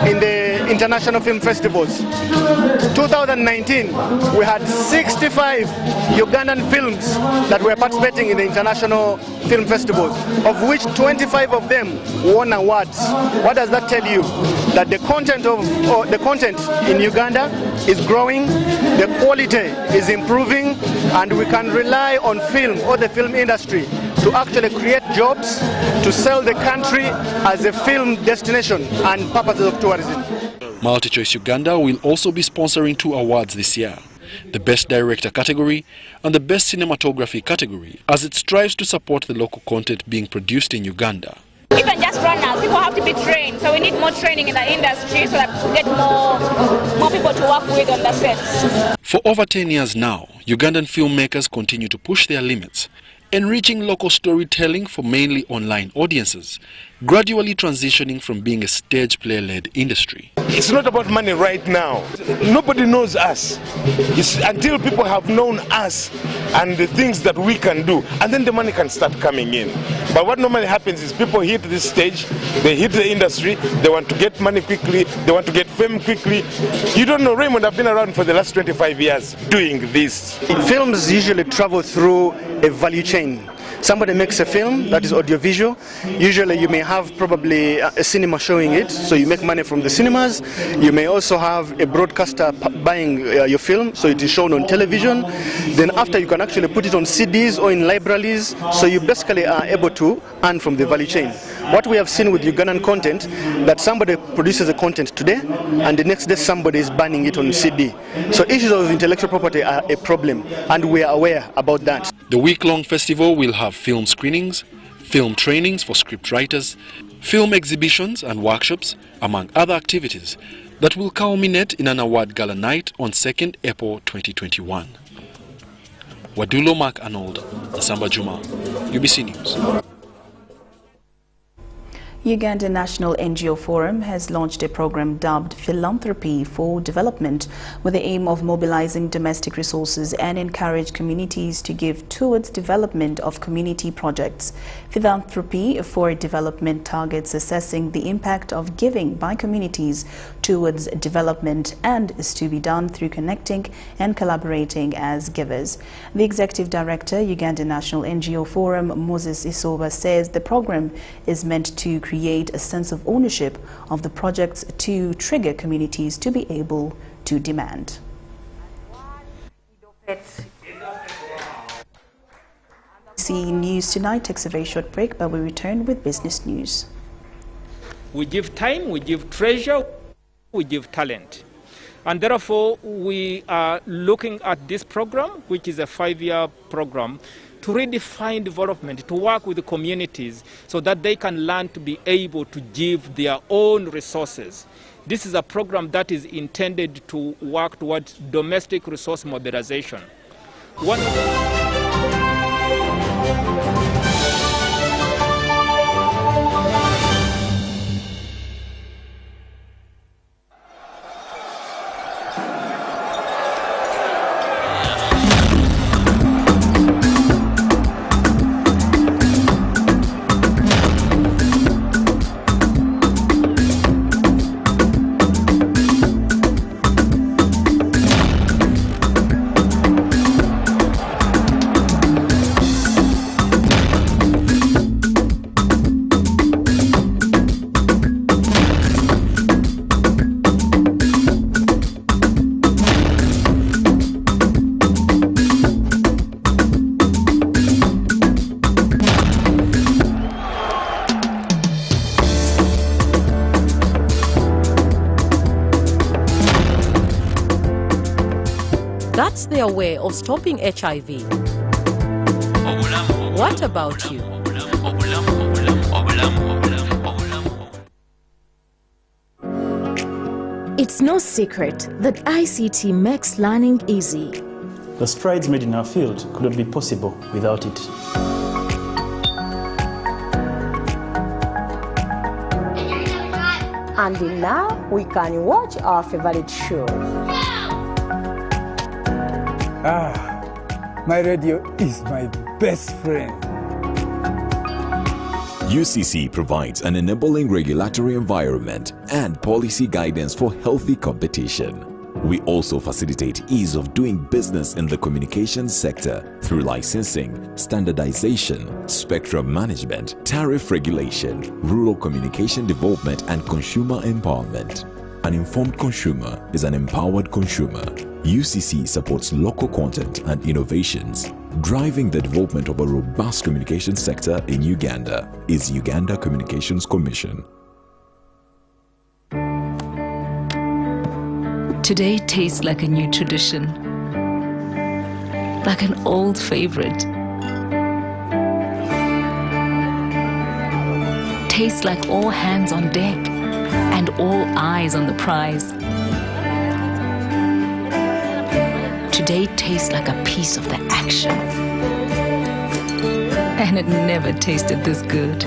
in the international film festivals. 2019, we had 65 Ugandan films that were participating in the international film festivals, of which 25 of them won awards. What does that tell you? That the content in Uganda is growing, the quality is improving, and we can rely on film or the film industry to actually create jobs, to sell the country as a film destination and purposes of tourism. MultiChoice Uganda will also be sponsoring 2 awards this year, the Best Director category and the Best Cinematography category, as it strives to support the local content being produced in Uganda. Even just runners, people have to be trained, so we need more training in the industry so that we get more people to work with on the sets. For over 10 years now, Ugandan filmmakers continue to push their limits, enriching local storytelling for mainly online audiences, gradually transitioning from being a stage play-led industry. It's not about money right now. Nobody knows us. It's until people have known us and the things that we can do, and then the money can start coming in. But what normally happens is people hit this stage, they hit the industry, they want to get money quickly, they want to get fame quickly. You don't know, Raymond, I've been around for the last 25 years doing this. Films usually travel through a value chain. Somebody makes a film that is audiovisual. Usually you may have probably a cinema showing it, so you make money from the cinemas. You may also have a broadcaster buying your film, so it is shown on television. Then after, you can actually put it on CDs or in libraries, so you basically are able to earn from the value chain. What we have seen with Ugandan content, that somebody produces a content today, and the next day somebody is banning it on CD. So issues of intellectual property are a problem, and we are aware about that. The week-long festival will have film screenings, film trainings for script writers, film exhibitions and workshops, among other activities that will culminate in an award gala night on 2nd April 2021. Wadulo Mark Arnold, Nsamba Juma, UBC News. Uganda National NGO Forum has launched a program dubbed Philanthropy for Development with the aim of mobilizing domestic resources and encourage communities to give towards development of community projects. Philanthropy for Development targets assessing the impact of giving by communities towards development and is to be done through connecting and collaborating as givers. The Executive Director, Uganda National NGO Forum, Moses Isoba, says the program is meant to create a sense of ownership of the projects to trigger communities to be able to demand. See News Tonight takes a very short break, but we return with business news. We give time, we give treasure, we give talent. And therefore, we are looking at this program, which is a 5-year program, to redefine development, to work with the communities so that they can learn to be able to give their own resources. This is a program that is intended to work towards domestic resource mobilization. That's their way of stopping HIV. What about you? It's no secret that ICT makes learning easy. The strides made in our field could not be possible without it. And now we can watch our favorite show. My radio is my best friend. UCC provides an enabling regulatory environment and policy guidance for healthy competition. We also facilitate ease of doing business in the communications sector through licensing, standardization, spectrum management, tariff regulation, rural communication development, and consumer empowerment. An informed consumer is an empowered consumer. UCC supports local content and innovations. Driving the development of a robust communication sector in Uganda is Uganda Communications Commission. Today tastes like a new tradition, like an old favorite. Tastes like all hands on deck and all eyes on the prize. Today tastes like a piece of the action. And it never tasted this good.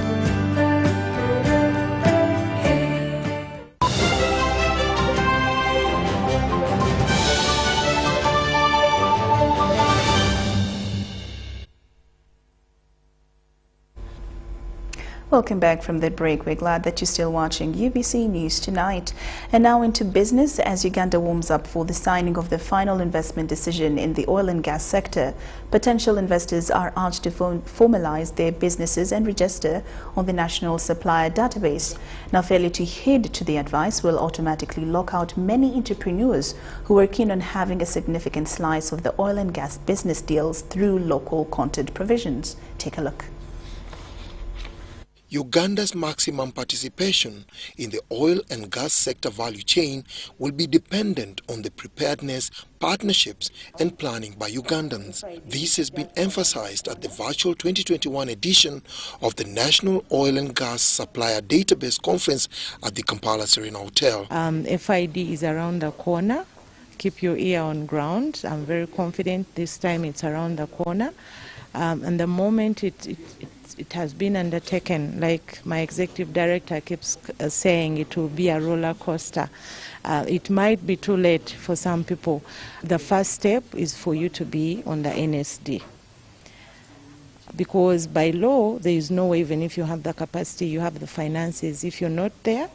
Welcome back from the break. We're glad that you're still watching UBC News Tonight. And now into business. As Uganda warms up for the signing of the final investment decision in the oil and gas sector, potential investors are urged to formalize their businesses and register on the National Supplier Database. Now, failure to heed to the advice will automatically lock out many entrepreneurs who are keen on having a significant slice of the oil and gas business deals through local content provisions. Take a look. Uganda's maximum participation in the oil and gas sector value chain will be dependent on the preparedness, partnerships and planning by Ugandans. This has been emphasized at the virtual 2021 edition of the National Oil and Gas Supplier Database Conference at the Kampala Serena Hotel. FID is around the corner. Keep your ear on ground. I'm very confident this time it's around the corner. And the moment it has been undertaken, like my executive director keeps saying, it will be a roller coaster. It might be too late for some people. The first step is for you to be on the NSD. Because by law, there is no way, even if you have the capacity, you have the finances, if you're not there,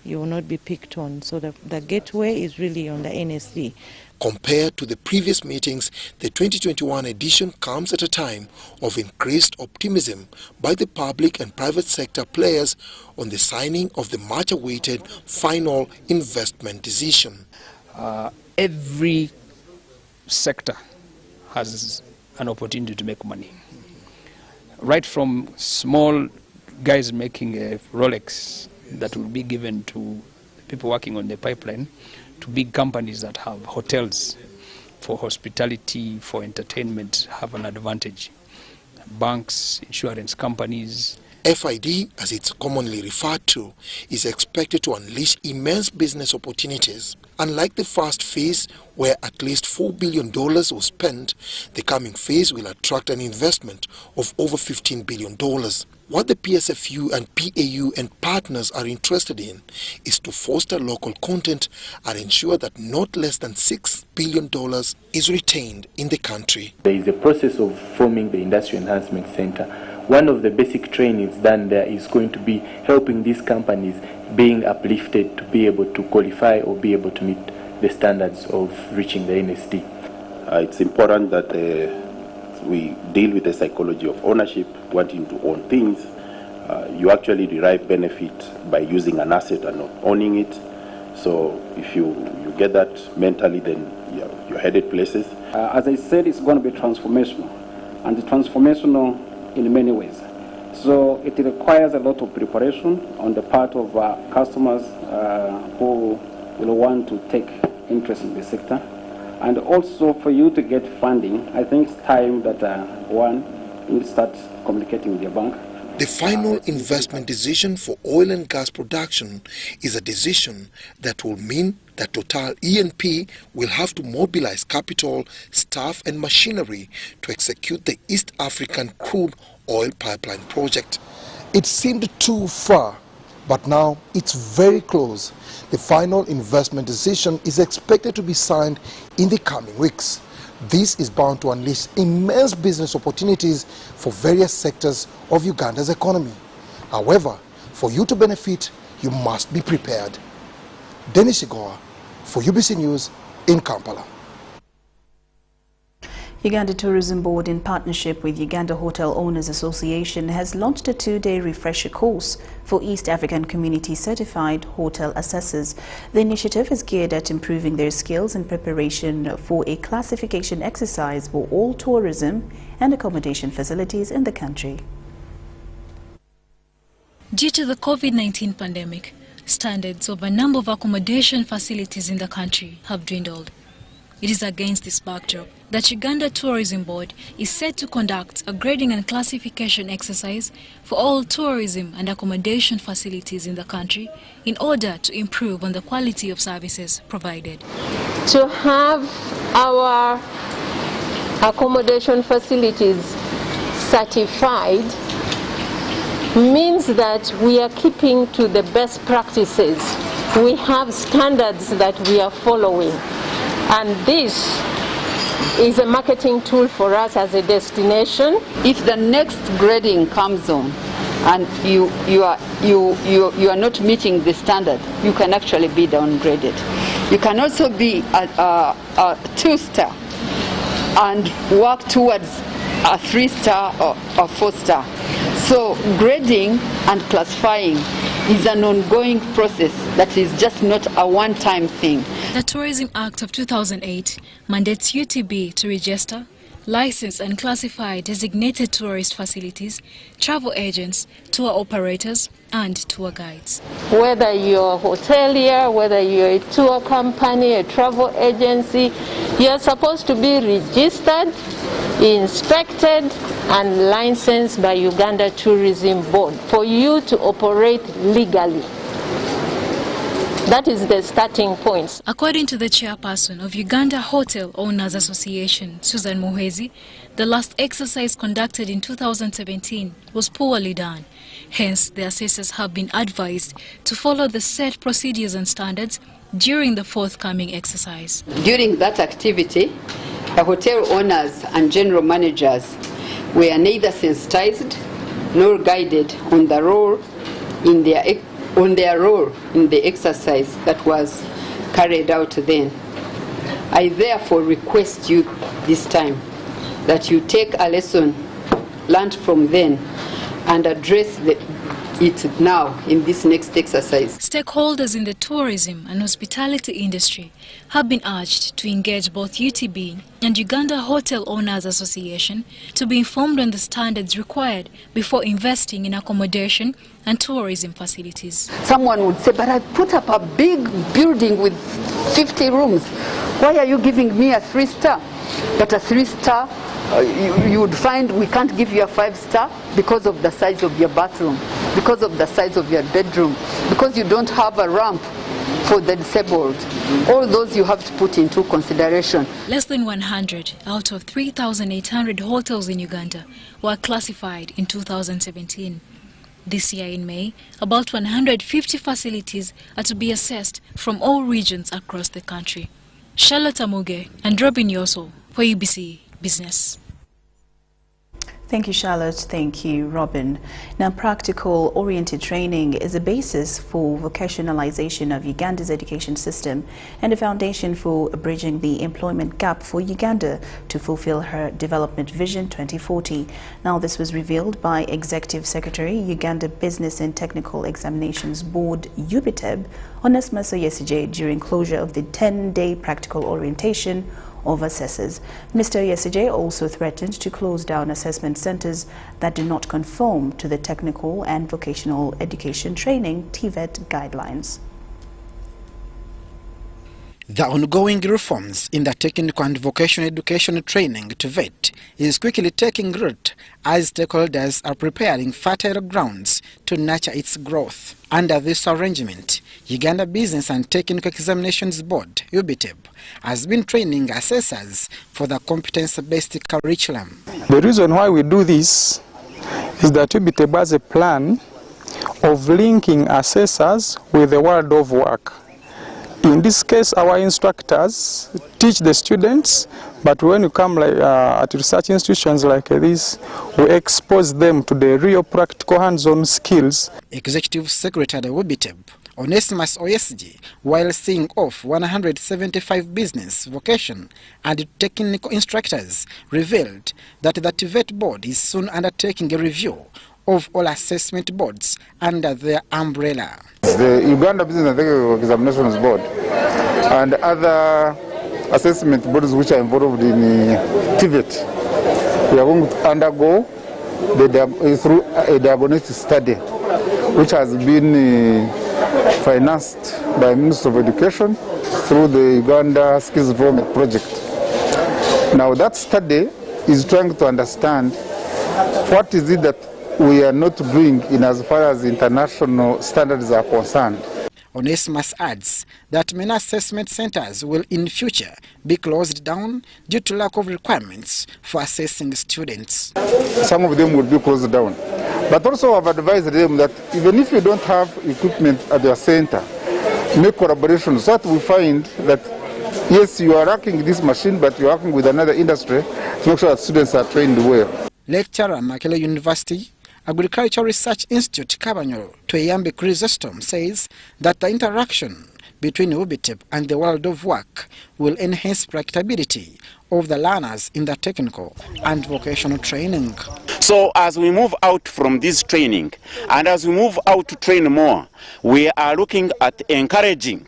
you will not be picked on. So the gateway is really on the NSD. Compared to the previous meetings, the 2021 edition comes at a time of increased optimism by the public and private sector players on the signing of the much-awaited final investment decision. Every sector has an opportunity to make money. Right from small guys making a Rolex that will be given to people working on the pipeline, to big companies that have hotels for hospitality, for entertainment, have an advantage. Banks, insurance companies. FID, as it's commonly referred to, is expected to unleash immense business opportunities. Unlike the first phase, where at least $4 billion was spent, the coming phase will attract an investment of over $15 billion. What the PSFU and PAU and partners are interested in is to foster local content and ensure that not less than $6 billion is retained in the country. There is a process of forming the Industry Enhancement Center. One of the basic trainings done there is going to be helping these companies being uplifted to be able to qualify or be able to meet the standards of reaching the NSD. It's important that we deal with the psychology of ownership, wanting to own things. You actually derive benefit by using an asset and not owning it. So if you get that mentally, then you're headed places. As I said, it's going to be transformational, and transformational in many ways. So it requires a lot of preparation on the part of customers who will want to take interest in the sector. And also for you to get funding, I think it's time that one, you start communicating with your bank. The final investment decision for oil and gas production is a decision that will mean that Total E&P will have to mobilize capital, staff and machinery to execute the East African crude oil pipeline project. It seemed too far, but now it's very close. The final investment decision is expected to be signed in the coming weeks. This is bound to unleash immense business opportunities for various sectors of Uganda's economy. However, for you to benefit, you must be prepared. Dennis Igoa for UBC News in Kampala. Uganda Tourism Board, in partnership with Uganda Hotel Owners Association, has launched a 2-day refresher course for East African Community Certified Hotel Assessors. The initiative is geared at improving their skills in preparation for a classification exercise for all tourism and accommodation facilities in the country. Due to the COVID-19 pandemic, standards of a number of accommodation facilities in the country have dwindled. It is against this backdrop that Uganda Tourism Board is set to conduct a grading and classification exercise for all tourism and accommodation facilities in the country in order to improve on the quality of services provided. To have our accommodation facilities certified means that we are keeping to the best practices. We have standards that we are following. And this is a marketing tool for us as a destination. If the next grading comes on and you are not meeting the standard, you can actually be downgraded. You can also be a 2-star and work towards a 3-star or a 4-star. So grading and classifying is an ongoing process that is just not a one-time thing. The Tourism Act of 2008 mandates UTB to register, license and classify designated tourist facilities, travel agents, tour operators and tour guides. Whether you're a hotelier, whether you're a tour company, a travel agency, you're supposed to be registered, inspected and licensed by Uganda Tourism Board for you to operate legally. That is the starting point. According to the chairperson of Uganda Hotel Owners Association, Susan Muhwezi, the last exercise conducted in 2017 was poorly done. Hence, the assessors have been advised to follow the set procedures and standards during the forthcoming exercise. During that activity, the hotel owners and general managers were neither sensitized nor guided on the role in their role in the exercise that was carried out then. I therefore request you this time that you take a lesson learned from then and address it now in this next exercise. Stakeholders in the tourism and hospitality industry have been urged to engage both UTB and Uganda Hotel Owners Association to be informed on the standards required before investing in accommodation and tourism facilities. Someone would say, but I put up a big building with 50 rooms. Why are you giving me a 3-star? But a 3-star, you would find we can't give you a 5-star because of the size of your bathroom, because of the size of your bedroom, because you don't have a ramp for the disabled. All those you have to put into consideration. Less than 100 out of 3,800 hotels in Uganda were classified in 2017. This year in May, about 150 facilities are to be assessed from all regions across the country. Charlotte Amuge and Robin Yoso for UBC Business. Thank you, Charlotte. Thank you, Robin. Now, practical-oriented training is a basis for vocationalization of Uganda's education system and a foundation for bridging the employment gap for Uganda to fulfill her Development Vision 2040. Now, this was revealed by Executive Secretary, Uganda Business and Technical Examinations Board, UBTEB, Onesmus Oyesije during closure of the 10-day practical orientation of assessors. Mr. Oyesije also threatened to close down assessment centers that do not conform to the Technical and Vocational Education Training (TVET) guidelines. The ongoing reforms in the technical and vocational education training to VET is quickly taking root as stakeholders are preparing fertile grounds to nurture its growth. Under this arrangement, Uganda Business and Technical Examinations Board, UBTEB, has been training assessors for the competence-based curriculum. The reason why we do this is that UBTEB has a plan of linking assessors with the world of work. In this case, our instructors teach the students, but when you come at research institutions like this, we expose them to the real practical hands-on skills. Executive Secretary UBTEB, Onesimus OSG, while seeing off 175 business, vocation and technical instructors, revealed that the TVET board is soon undertaking a review of all assessment boards under their umbrella. The Uganda Business and Technical Examinations Board and other assessment bodies which are involved in TVET, we are going to undergo through a diagnostic study which has been financed by the Ministry of Education through the Uganda Skills Development Project. Now that study is trying to understand what is it that we are not doing in as far as international standards are concerned. Onesimus adds that many assessment centers will in future be closed down due to lack of requirements for assessing students. Some of them will be closed down. But also I've advised them that even if you don't have equipment at your center, make collaborations so that we find that yes, you are working this machine, but you are working with another industry to make sure that students are trained well. Lecturer Makerere University Agricultural Research Institute Kabanyoro Tweyambe Chrysostom says that the interaction between UBTEB and the world of work will enhance practicability of the learners in the technical and vocational training. So as we move out from this training and as we move out to train more, we are looking at encouraging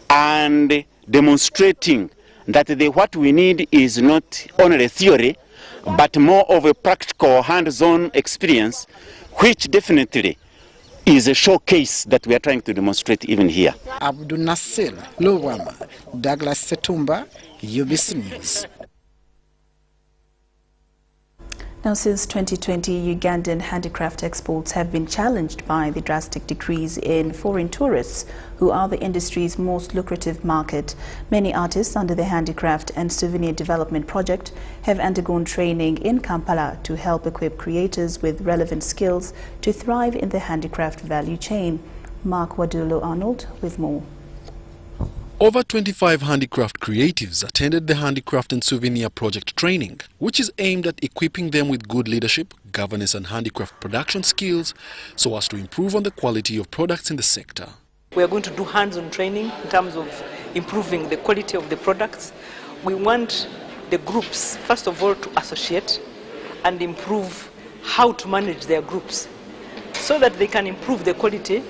and demonstrating that what we need is not only theory, but more of a practical hands-on experience, which definitely is a showcase that we are trying to demonstrate even here. Abdul Nasir Luwama, Douglas Setumba, UBC News. Now, since 2020, Ugandan handicraft exports have been challenged by the drastic decrease in foreign tourists, who are the industry's most lucrative market. Many artists under the Handicraft and Souvenir Development Project have undergone training in Kampala to help equip creators with relevant skills to thrive in the handicraft value chain. Mark Wadulo-Arnold with more. Over 25 handicraft creatives attended the Handicraft and Souvenir Project training, which is aimed at equipping them with good leadership, governance and handicraft production skills so as to improve on the quality of products in the sector. We are going to do hands-on training in terms of improving the quality of the products. We want the groups, first of all, to associate and improve how to manage their groups so that they can improve the quality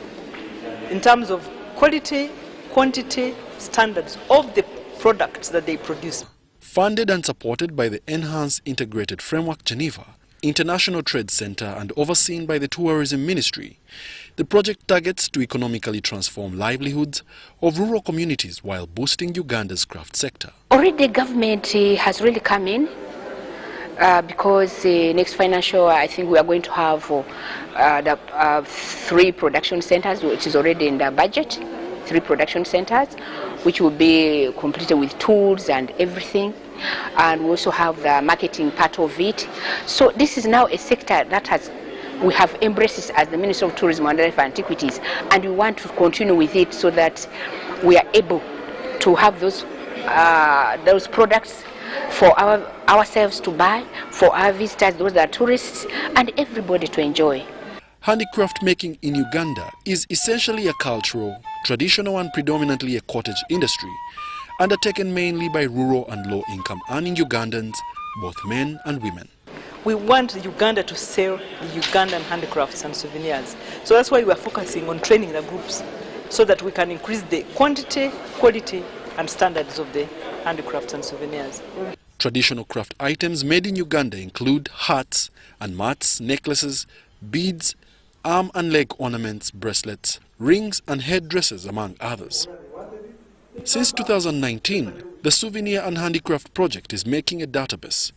in terms of quality, quantity, standards of the products that they produce. Funded and supported by the Enhanced Integrated Framework Geneva, International Trade Center and overseen by the Tourism Ministry, the project targets to economically transform livelihoods of rural communities while boosting Uganda's craft sector. Already the government has really come in because next financial, I think we are going to have 3 production centers, which is already in the budget. 3 production centers, which will be completed with tools and everything, and we also have the marketing part of it. So this is now a sector that we have embraced as the Ministry of Tourism and Antiquities, and we want to continue with it so that we are able to have those products for ourselves to buy, for our visitors, those that are tourists, and everybody to enjoy. Handicraft making in Uganda is essentially a cultural, traditional and predominantly a cottage industry, undertaken mainly by rural and low-income earning Ugandans, both men and women. We want Uganda to sell the Ugandan handicrafts and souvenirs. So that's why we are focusing on training the groups so that we can increase the quantity, quality and standards of the handicrafts and souvenirs. Traditional craft items made in Uganda include hats and mats, necklaces, beads, arm and leg ornaments, bracelets, rings and headdresses, among others. Since 2019, the Souvenir and Handicraft Project is making a database,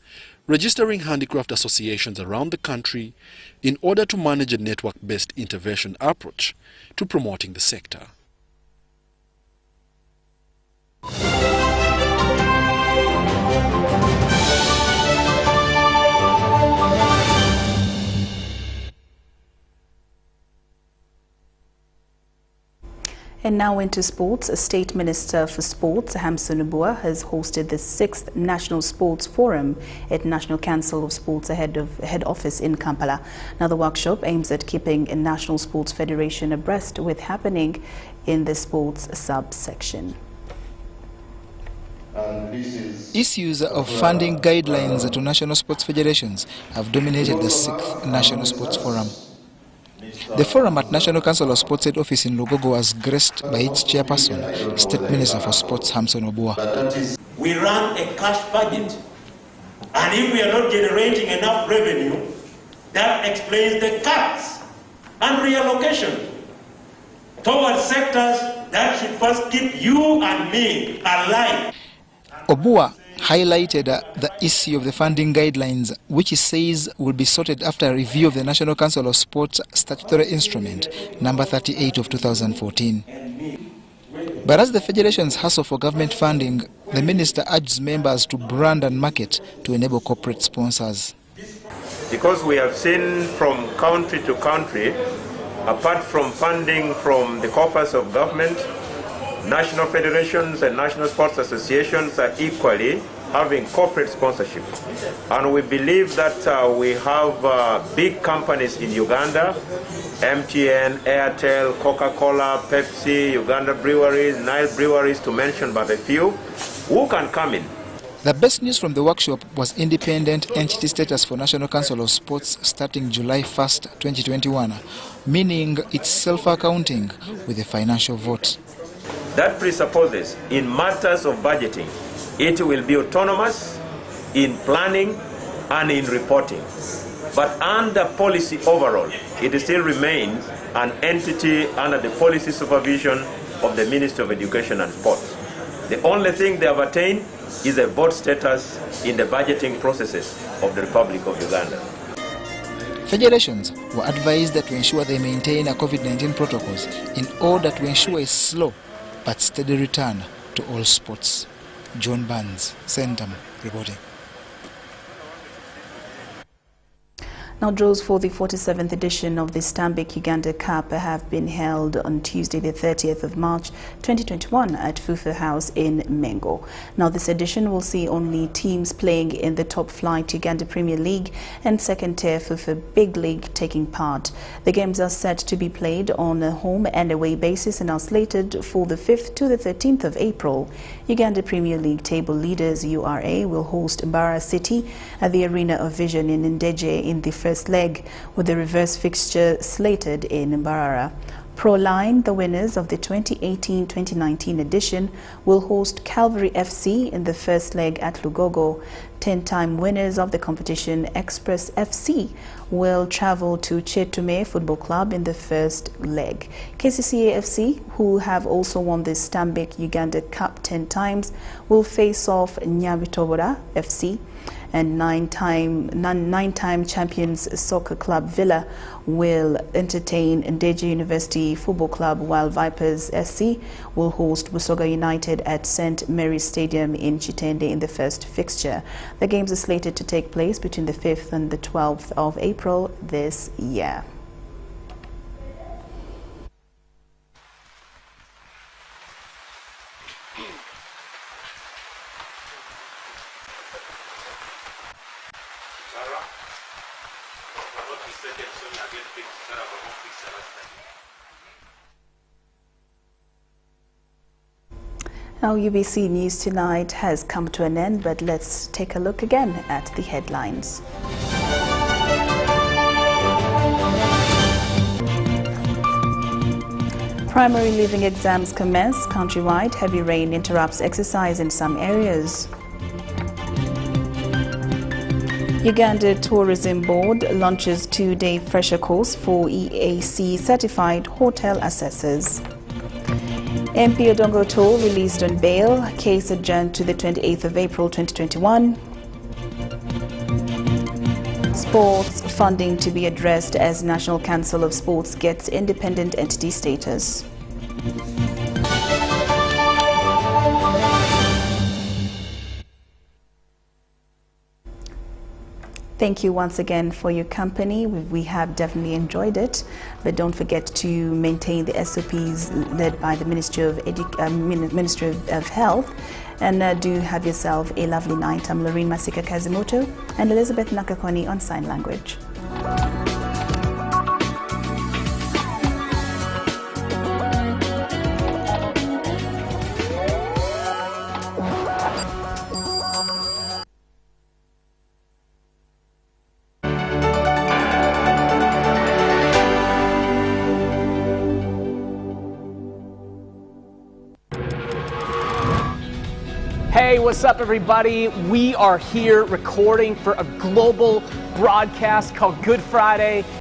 registering handicraft associations around the country in order to manage a network-based intervention approach to promoting the sector. And now into sports. State Minister for Sports, Hamson Obua, has hosted the 6th National Sports Forum at National Council of Sports head office in Kampala. Now, the workshop aims at keeping a National Sports Federation abreast with happening in the sports subsection. Issues of funding guidelines to national sports federations have dominated the 6th National Sports Forum. The forum at National Council of Sports head office in Lugogo was graced by its chairperson, State Minister for Sports, Hamson Obua. We run a cash budget, and if we are not generating enough revenue, that explains the cuts and reallocation towards sectors that should first keep you and me alive. Obua highlighted the issue of the funding guidelines, which he says will be sorted after a review of the National Council of Sports statutory instrument number 38 of 2014. But as the federations hustle for government funding, the minister urges members to brand and market to enable corporate sponsors. Because we have seen from country to country, apart from funding from the corpus of government, national federations and national sports associations are equally having corporate sponsorship. And we believe that we have big companies in Uganda, MTN, Airtel, Coca-Cola, Pepsi, Uganda breweries, Nile breweries, to mention but a few, who can come in. The best news from the workshop was independent entity status for National Council of Sports starting July 1st, 2021, meaning it's self-accounting with a financial vote. That presupposes in matters of budgeting, it will be autonomous in planning and in reporting. But under policy overall, it still remains an entity under the policy supervision of the Ministry of Education and Sports. The only thing they have attained is a vote status in the budgeting processes of the Republic of Uganda. Federations were advised to ensure they maintain COVID-19 protocols in order to ensure a slow but steady return to all sports. John Barnes, Centum, reporting. Now, draws for the 47th edition of the Stanbic Uganda Cup have been held on Tuesday, the 30th of March, 2021 at Fufa House in Mengo. Now, this edition will see only teams playing in the top flight Uganda Premier League and second tier Fufa Big League taking part. The games are set to be played on a home and away basis and are slated for the 5th to the 13th of April. Uganda Premier League table leaders URA will host Mbarara City at the Arena of Vision in Ndeje in the first leg, with the reverse fixture slated in Mbarara. Proline, the winners of the 2018-2019 edition, will host Calvary FC in the first leg at Lugogo. 10-time winners of the competition, Express FC, will travel to Chetume Football Club in the first leg. KCCA FC, who have also won the Stanbic Uganda Cup 10 times, will face off Nyabitobora FC. And nine-time champions soccer club Villa will entertain Ndeje University Football Club, while Vipers SC will host Busoga United at St. Mary's Stadium in Chitende in the first fixture. The games are slated to take place between the 5th and the 12th of April this year. Now, UBC News Tonight has come to an end, but let's take a look again at the headlines. Primary leaving exams commence countrywide. Heavy rain interrupts exercise in some areas. Uganda Tourism Board launches 2-day fresher course for EAC certified hotel assessors. MP Odongo Toll released on bail. Case adjourned to the 28th of April 2021. Sports funding to be addressed as National Council of Sports gets independent entity status. Thank you once again for your company. We have definitely enjoyed it, but don't forget to maintain the SOPs led by the Ministry of Health, and do have yourself a lovely night. I'm Lorraine Masika Kazimoto and Elizabeth Nakakoni on Sign Language. Hey, what's up, everybody? We are here recording for a global broadcast called Good Friday.